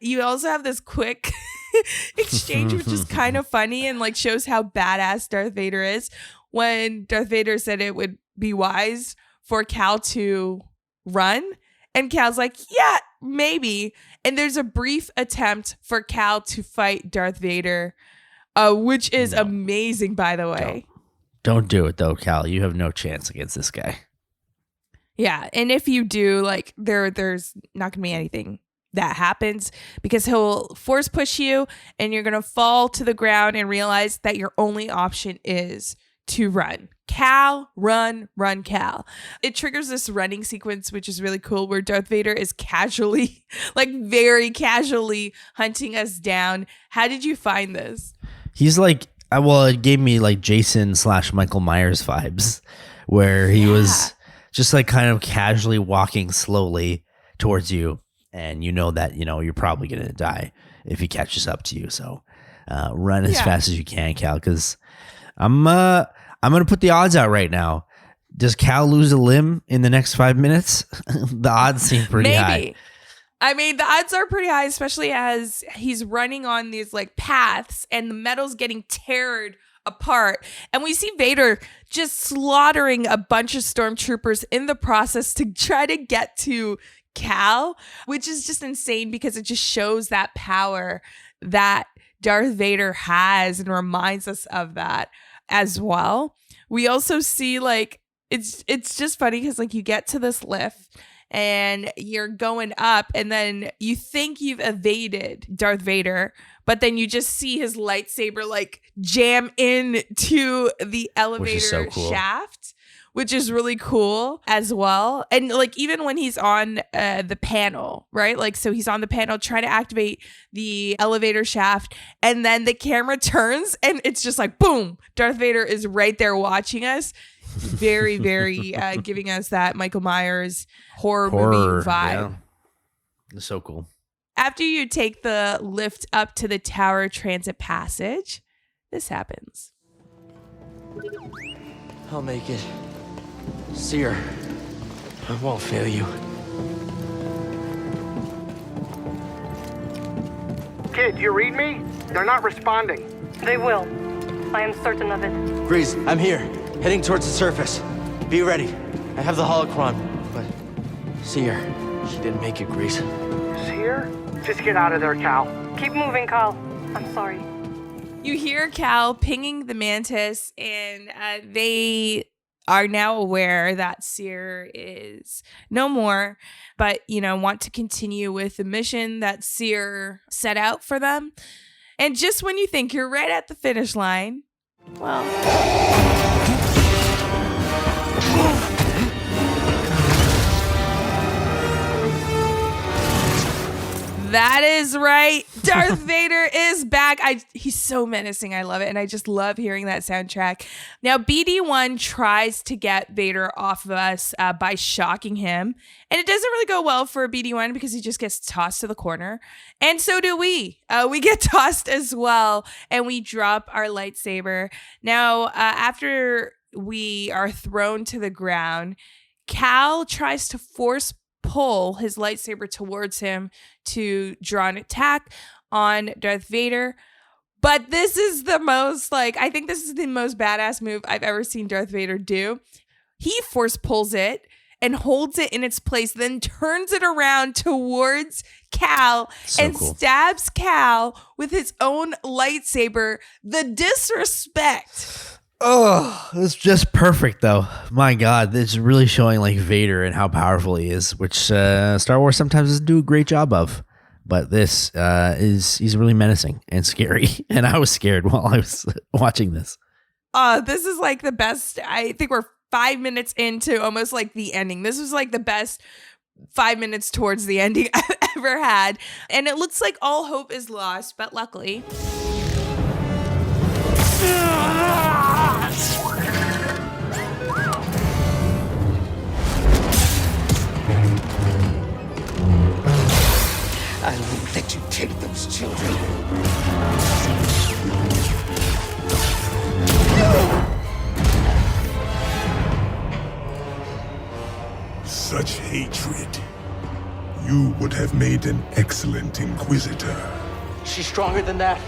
You also have this quick exchange, which is kind of funny and like shows how badass Darth Vader is. When Darth Vader said it would be wise for Cal to run. And Cal's like, yeah, maybe. And there's a brief attempt for Cal to fight Darth Vader, which is amazing, by the way. Don't do it though, Cal. You have no chance against this guy. Yeah, and if you do, like, there's not gonna be anything that happens because he'll force push you and you're gonna fall to the ground and realize that your only option is to run. Cal, run, Cal. It triggers this running sequence, which is really cool, where Darth Vader is casually, like very casually hunting us down. How did you find this? He's like, well, it gave me like Jason / Michael Myers vibes, where he was just like kind of casually walking slowly towards you, and you know that you're probably gonna die if he catches up to you. So run as fast as you can, Cal, because I'm gonna put the odds out right now. Does Cal lose a limb in the next 5 minutes? The odds seem pretty high. I mean, the odds are pretty high, especially as he's running on these like paths and the metal's getting teared apart. And we see Vader just slaughtering a bunch of stormtroopers in the process to try to get to Cal, which is just insane because it just shows that power that Darth Vader has and reminds us of that as well. We also see like, it's just funny because like you get to this lift and you're going up and then you think you've evaded Darth Vader, but then you just see his lightsaber like jam into the elevator shaft, which is really cool as well. And like even when he's on the panel, right? Like, so he's on the panel trying to activate the elevator shaft and then the camera turns and it's just like, boom, Darth Vader is right there watching us. Very, very giving us that Michael Myers horror movie vibe. Yeah. It's so cool. After you take the lift up to the Tower Transit Passage, this happens. I'll make it. Seer, I won't fail you. Kid, you read me? They're not responding. They will. I am certain of it. Grease, I'm here. Heading towards the surface. Be ready. I have the holocron, but Seer, she didn't make it, Grease. Seer? Just get out of there, Cal. Keep moving, Cal. I'm sorry. You hear Cal pinging the Mantis, and they are now aware that Seer is no more, but, want to continue with the mission that Seer set out for them. And just when you think you're right at the finish line, well... That is right. Darth Vader is back. He's so menacing. I love it. And I just love hearing that soundtrack. Now, BD1 tries to get Vader off of us by shocking him. And it doesn't really go well for BD1 because he just gets tossed to the corner. And so do we. We get tossed as well. And we drop our lightsaber. Now, after we are thrown to the ground, Cal tries to pull his lightsaber towards him to draw an attack on Darth Vader. But this is the most, I think this is the most badass move I've ever seen Darth Vader do. He force pulls it and holds it in its place, then turns it around towards Cal and stabs Cal with his own lightsaber. The disrespect Oh, it's just perfect, though. My God, it's really showing like Vader and how powerful he is, which Star Wars sometimes doesn't do a great job of. But this he's really menacing and scary, and I was scared while I was watching this. This is like the best. I think we're 5 minutes into almost like the ending. This was like the best 5 minutes towards the ending I've ever had. And it looks like all hope is lost, but luckily. I won't let you take those children. Such hatred. You would have made an excellent Inquisitor. She's stronger than that.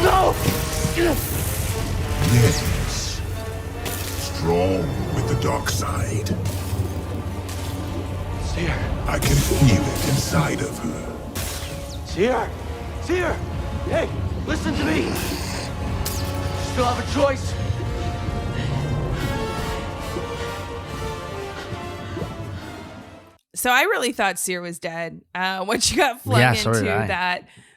No! Yes. Strong with the dark side. See her. I can feel it inside of her. See her. See her. Hey, listen to me. Still have a choice. So I really thought Seer was dead when she got flung into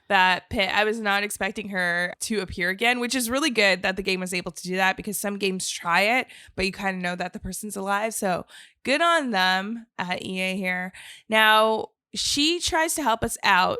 that pit. I was not expecting her to appear again, which is really good that the game was able to do that, because some games try it, but you kind of know that the person's alive. So good on them at EA here. Now, she tries to help us out,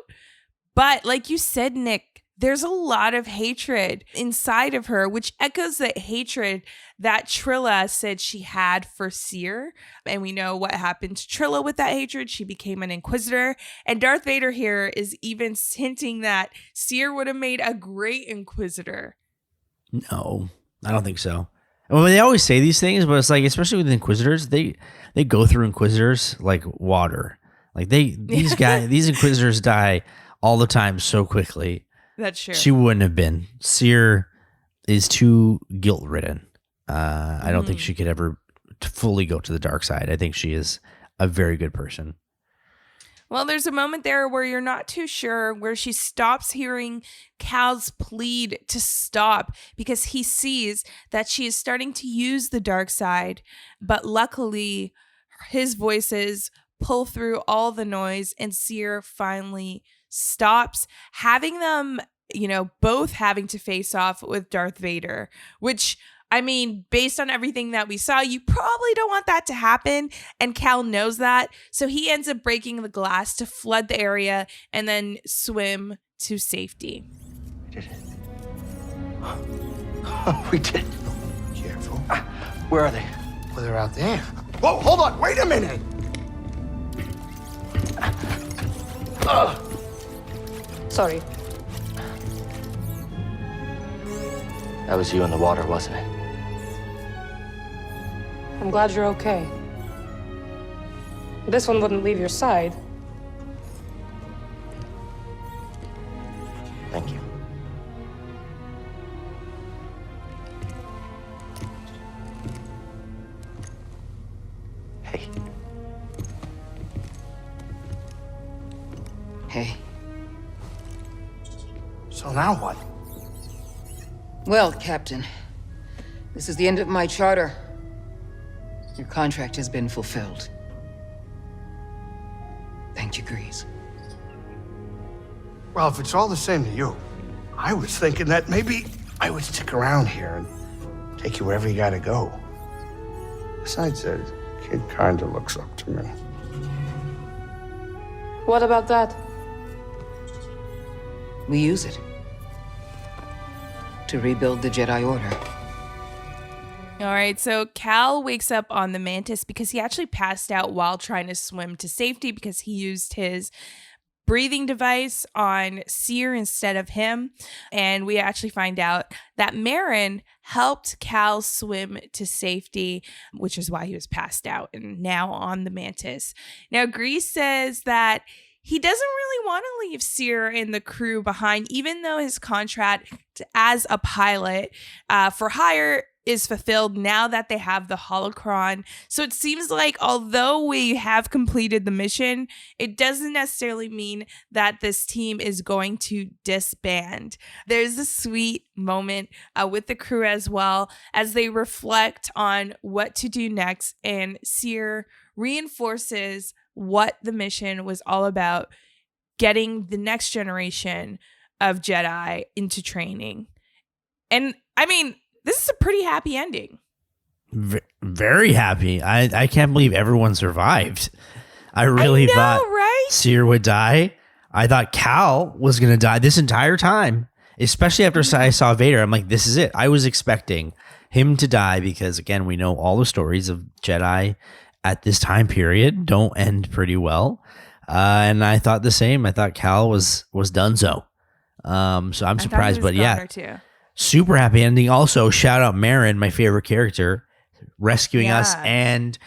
but like you said, Nick, there's a lot of hatred inside of her, which echoes the hatred that Trilla said she had for Seer. And we know what happened to Trilla with that hatred. She became an Inquisitor. And Darth Vader here is even hinting that Seer would have made a great Inquisitor. No, I don't think so. Well, they always say these things, but it's like, especially with Inquisitors, they go through Inquisitors like water. Like these Inquisitors die all the time so quickly. That's true. She wouldn't have been. Seer is too guilt-ridden. I don't think she could ever fully go to the dark side. I think she is a very good person. Well, there's a moment there where you're not too sure, where she stops hearing Cal's plead to stop because he sees that she is starting to use the dark side. But luckily, his voices pull through all the noise, and Seer finally stops, having them, both having to face off with Darth Vader, which, I mean, based on everything that we saw, you probably don't want that to happen. And Cal knows that. So he ends up breaking the glass to flood the area and then swim to safety. We did it. We did it. Careful. Where are they? Well, they're out there. Whoa, hold on. Wait a minute. Sorry. That was you in the water, wasn't it? I'm glad you're okay. This one wouldn't leave your side. Thank you. Hey. Hey. So now what? Well, Captain, this is the end of my charter. Your contract has been fulfilled. Thank you, Grease. Well, if it's all the same to you, I was thinking that maybe I would stick around here and take you wherever you gotta go. Besides, the kid kinda looks up to me. What about that? We use it to rebuild the Jedi Order. All right, so Cal wakes up on the Mantis because he actually passed out while trying to swim to safety because he used his breathing device on Seer instead of him. And we actually find out that Marin helped Cal swim to safety, which is why he was passed out and now on the Mantis. Now, Grease says that he doesn't really want to leave Seer and the crew behind, even though his contract as a pilot for hire is fulfilled now that they have the holocron. So it seems like although we have completed the mission, it doesn't necessarily mean that this team is going to disband. There's a sweet moment with the crew as well as they reflect on what to do next, and Seer reinforces what the mission was all about, getting the next generation of Jedi into training. And I mean, this is a pretty happy ending. Very happy. I can't believe everyone survived. I really thought right? Seer would die. I thought Cal was going to die this entire time, especially after I saw Vader. I'm like, this is it. I was expecting him to die because, again, we know all the stories of Jedi at this time period don't end pretty well. And I thought the same. I thought Cal was done so. So I'm surprised, but yeah. Super happy ending. Also, shout out Marin, my favorite character, rescuing us and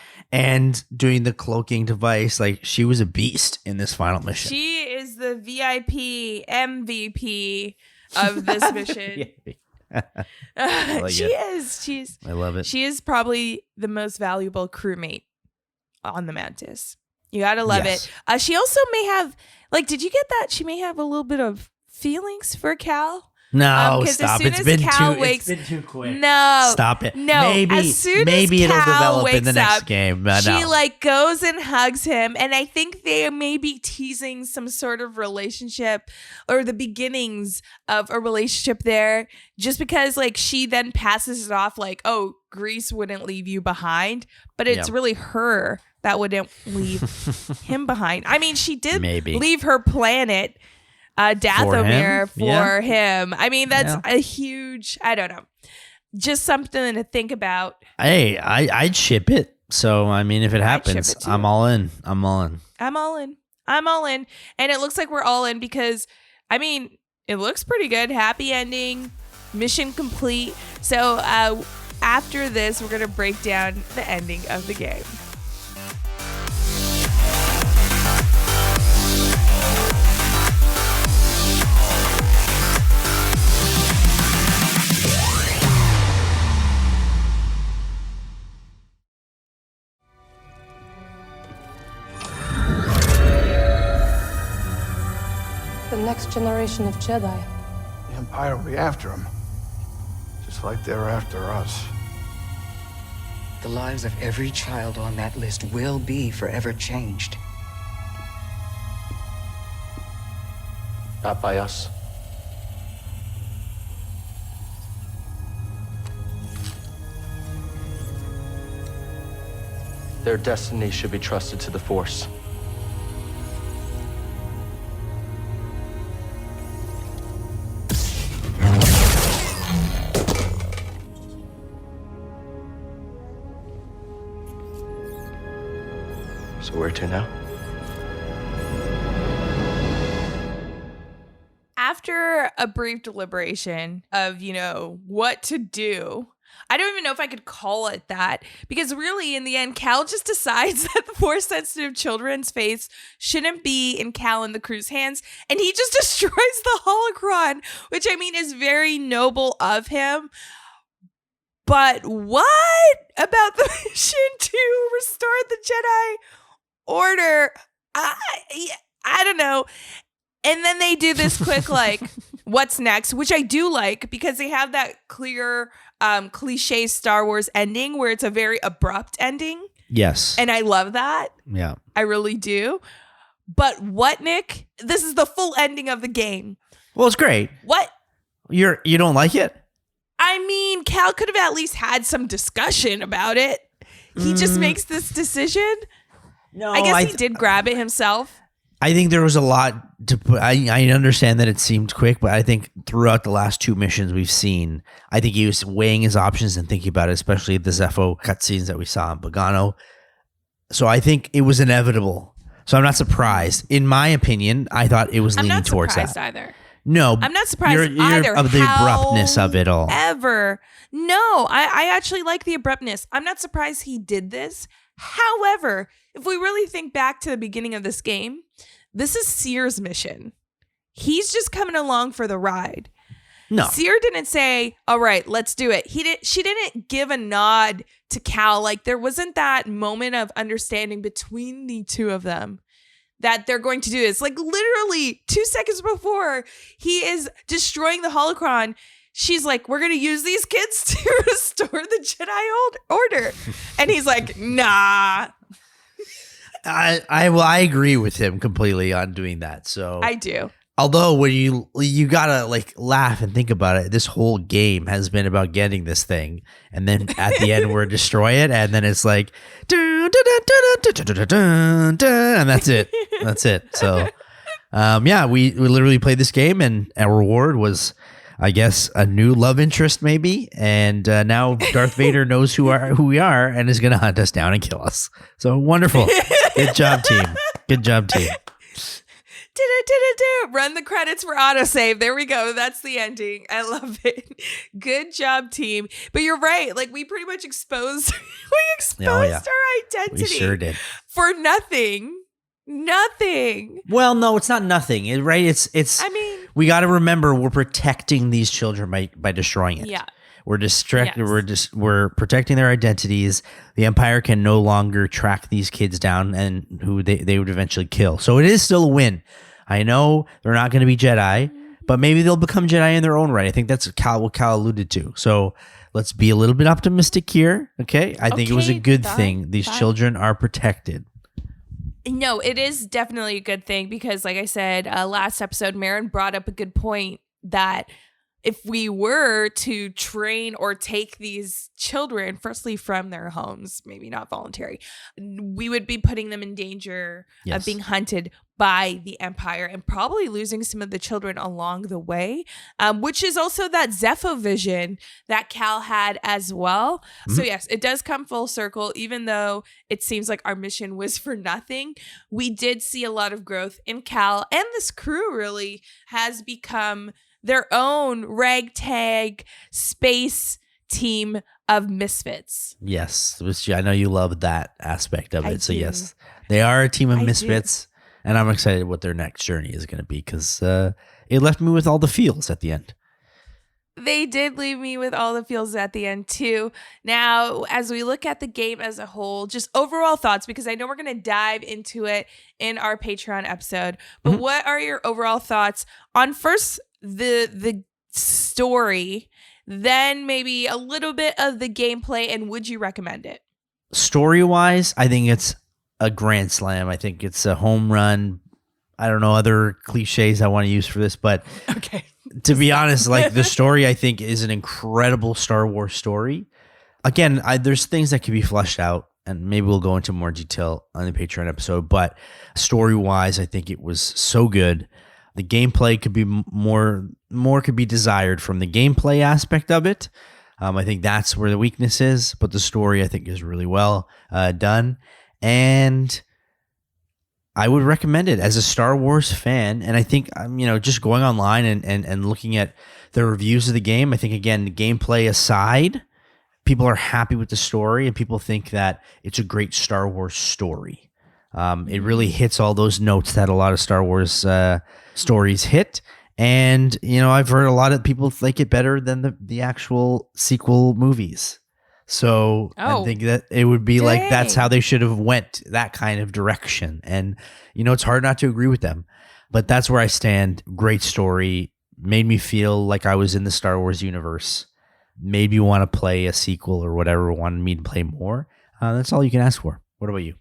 doing the cloaking device. Like, she was a beast in this final mission. She is the VIP MVP of this mission. I love it. She is probably the most valuable crewmate on the Mantis. You gotta love it. She also may have, like, did you get that? She may have a little bit of feelings for Cal. No, stop. It's been too quick. No. Stop it. No. Maybe it'll develop in the next game. She like goes and hugs him, and I think they may be teasing some sort of relationship or the beginnings of a relationship there, just because like she then passes it off like, oh, Grease wouldn't leave you behind, but it's really her that wouldn't leave him behind. I mean, she did leave her planet Dathomir for him. I mean, that's a huge, I don't know, just something to think about. Hey, I'd ship it. So, I mean, if it happens, I'm all in. I'm all in. And it looks like we're all in because, I mean, it looks pretty good. Happy ending, mission complete. So, after this, we're going to break down the ending of the game. The next generation of Jedi. The Empire will be after him, just like they were after us. The lives of every child on that list will be forever changed. Not by us. Their destiny should be trusted to the Force. So where to now? After a brief deliberation of, what to do, I don't even know if I could call it that, because really in the end, Cal just decides that the Force-sensitive children's fates shouldn't be in Cal and the crew's hands, and he just destroys the holocron, which I mean is very noble of him. But what about the mission to restore the Jedi Order? I don't know. And then they do this quick, like, what's next, which I do like because they have that clear cliche Star Wars ending where it's a very abrupt ending. Yes. And I love that. Yeah. I really do. But what, Nick? This is the full ending of the game. Well, it's great. What? You don't like it? I mean, Cal could have at least had some discussion about it. He just makes this decision. No, I guess he did grab it himself. I think there was a lot to put. I understand that it seemed quick, but I think throughout the last two missions we've seen, I think he was weighing his options and thinking about it, especially the Zepho cutscenes that we saw in Bogano. So I think it was inevitable. So I'm not surprised. In my opinion, I thought it was leaning towards that. I'm not surprised either. No, I'm not surprised either. Of the abruptness of it all. No, I actually like the abruptness. I'm not surprised he did this. However, if we really think back to the beginning of this game, this is Seer's mission. He's just coming along for the ride. No. Seer didn't say, all right, let's do it. She didn't give a nod to Cal. Like, there wasn't that moment of understanding between the two of them that they're going to do this. Like, literally 2 seconds before he is destroying the holocron, she's like, we're going to use these kids to restore the Jedi Order. And he's like, nah. I agree with him completely on doing that. So I do. Although when you gotta like laugh and think about it, this whole game has been about getting this thing, and then at the end we're destroy it, and then it's like, and that's it. That's it. So, yeah, we literally played this game, and our reward was, I guess, a new love interest maybe, and now Darth Vader knows who we are, and is gonna hunt us down and kill us. So wonderful. Good job, team. Good job, team. Run the credits for AutoSave. There we go. That's the ending. I love it. Good job, team. But you're right. Like, we pretty much exposed our identity. We sure did. For nothing. Nothing. Well, no, it's not nothing. Right? It's. I mean, we got to remember we're protecting these children by destroying it. Yeah. We're distracted. Yes. We're protecting their identities. The Empire can no longer track these kids down and who they would eventually kill. So it is still a win. I know they're not going to be Jedi, but maybe they'll become Jedi in their own right. I think that's what Cal alluded to. So let's be a little bit optimistic here. Okay. I think it was a good thing. These children are protected. No, it is definitely a good thing because, like I said, last episode, Marin brought up a good point that if we were to train or take these children, firstly from their homes, maybe not voluntary, we would be putting them in danger of being hunted by the Empire and probably losing some of the children along the way, which is also that Zepho vision that Cal had as well. Mm-hmm. So yes, it does come full circle. Even though it seems like our mission was for nothing, we did see a lot of growth in Cal, and this crew really has become their own ragtag space team of misfits. Yes, which I know you love that aspect of it. So yes, they are a team of misfits, and I'm excited what their next journey is going to be because it left me with all the feels at the end. They did leave me with all the feels at the end too. Now, as we look at the game as a whole, just overall thoughts, because I know we're going to dive into it in our Patreon episode, but what are your overall thoughts on first the story, then maybe a little bit of the gameplay, and would you recommend it? Story-wise, I think it's a grand slam. I think it's a home run. I don't know other cliches I want to use for this, but okay. To be honest, like the story, I think is an incredible Star Wars story. Again, there's things that can be fleshed out, and maybe we'll go into more detail on the Patreon episode, but story-wise, I think it was so good. The gameplay could be more could be desired from the gameplay aspect of it. I think that's where the weakness is, but the story I think is really well done, and I would recommend it as a Star Wars fan. And I think just going online and looking at the reviews of the game, I think again, the gameplay aside, people are happy with the story, and people think that it's a great Star Wars story. It really hits all those notes that a lot of Star Wars stories hit. And, I've heard a lot of people like it better than the actual sequel movies. So I think that it would be like, that's how they should have went, that kind of direction. And, it's hard not to agree with them, but that's where I stand. Great story. Made me feel like I was in the Star Wars universe. Made me want to play a sequel or whatever, wanted me to play more. That's all you can ask for. What about you?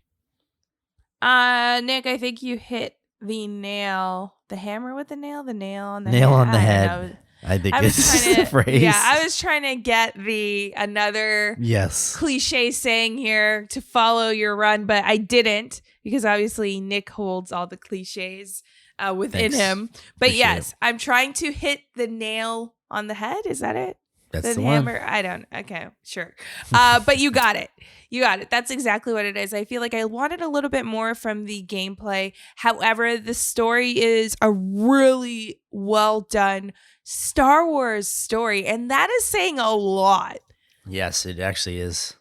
Nick, I think you hit the hammer with the nail on the nail head. on the head. I think it's the phrase. Yeah, I was trying to get another cliche saying here to follow your run, but I didn't because obviously Nick holds all the cliches within him. But yes, I'm trying to hit the nail on the head. Is that it? That's the hammer. one. I don't. Okay, sure. But you got it. You got it. That's exactly what it is. I feel like I wanted a little bit more from the gameplay. However, the story is a really well done Star Wars story, and that is saying a lot. Yes, it actually is.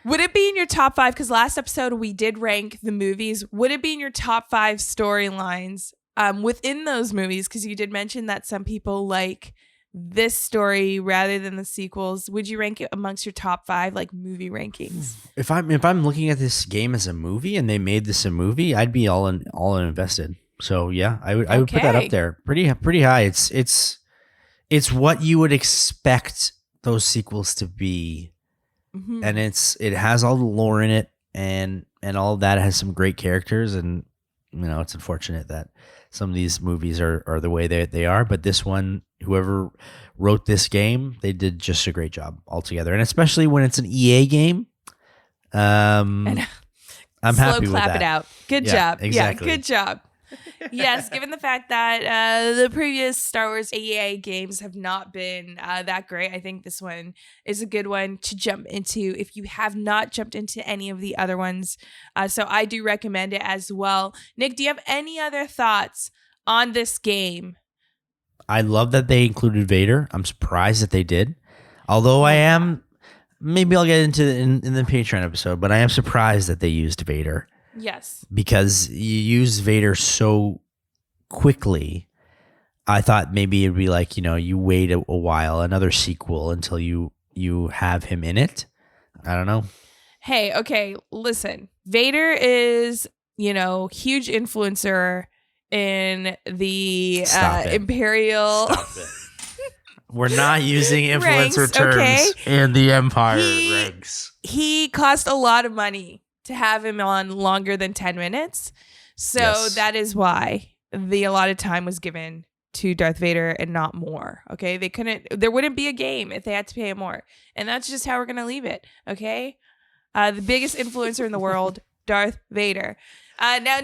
Would it be in your top 5? Because last episode we did rank the movies. Would it be in your top 5 storylines within those movies? Because you did mention that some people like this story rather than the sequels, would you rank it amongst your top 5 like movie rankings? If I'm looking at this game as a movie and they made this a movie, I'd be all in invested. So yeah, I would put that up there pretty high. It's what you would expect those sequels to be, and it has all the lore in it, and all of that. Has some great characters, and it's unfortunate that some of these movies are the way they are. But this one, whoever wrote this game, they did just a great job altogether, and especially when it's an EA game. I'm happy with that. Clap it out. Good job. Exactly. Yeah, good job. Yes, given the fact that the previous Star Wars EA games have not been that great, I think this one is a good one to jump into if you have not jumped into any of the other ones. So I do recommend it as well. Nick, do you have any other thoughts on this game? I love that they included Vader. I'm surprised that they did. Although maybe I'll get into it in the Patreon episode, but I am surprised that they used Vader. Yes. Because you use Vader so quickly, I thought maybe it'd be like, you wait a while, another sequel until you have him in it. I don't know. Hey, okay, listen. Vader is, huge influencer in the Imperial. Stop it. We're not using influencer ranks, terms okay? in the Empire ranks. He cost a lot of money to have him on longer than 10 minutes. So that is why the allotted time was given to Darth Vader and not more. Okay. There wouldn't be a game if they had to pay him more. And that's just how we're going to leave it. Okay. The biggest influencer in the world, Darth Vader. Now,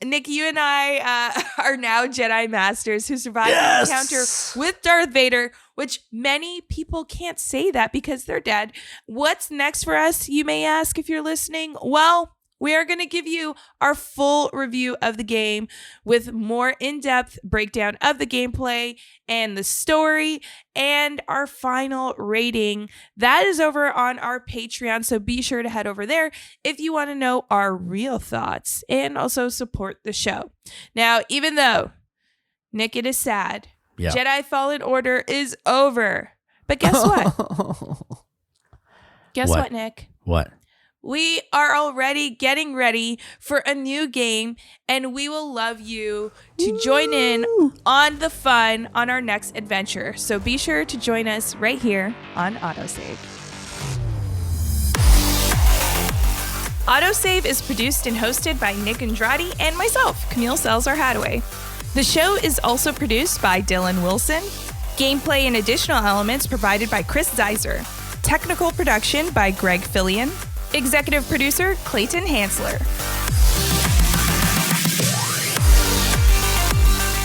Nick, you and I are now Jedi Masters who survived an encounter with Darth Vader, which many people can't say that because they're dead. What's next for us, you may ask if you're listening? Well, we are going to give you our full review of the game with more in-depth breakdown of the gameplay and the story and our final rating. That is over on our Patreon, so be sure to head over there if you want to know our real thoughts and also support the show. Now, even though, Nick, it is sad, Jedi Fallen Order is over. But guess what? Guess what, Nick? What? We are already getting ready for a new game, and we will love you to join in on the fun on our next adventure. So be sure to join us right here on AutoSave. AutoSave is produced and hosted by Nick Andrade and myself, Camille Salazar-Hadaway. The show is also produced by Dylan Wilson. Gameplay and additional elements provided by Chris Zeiser. Technical production by Greg Fillion. Executive producer, Clayton Hansler.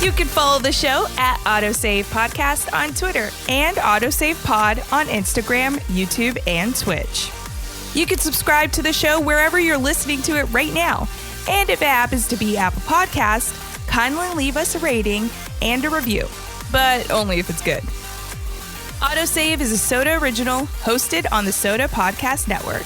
You can follow the show at AutoSave Podcast on Twitter and AutoSave Pod on Instagram, YouTube, and Twitch. You can subscribe to the show wherever you're listening to it right now. And if it happens to be Apple Podcasts, kindly leave us a rating and a review, but only if it's good. AutoSave is a Soda original hosted on the Soda Podcast Network.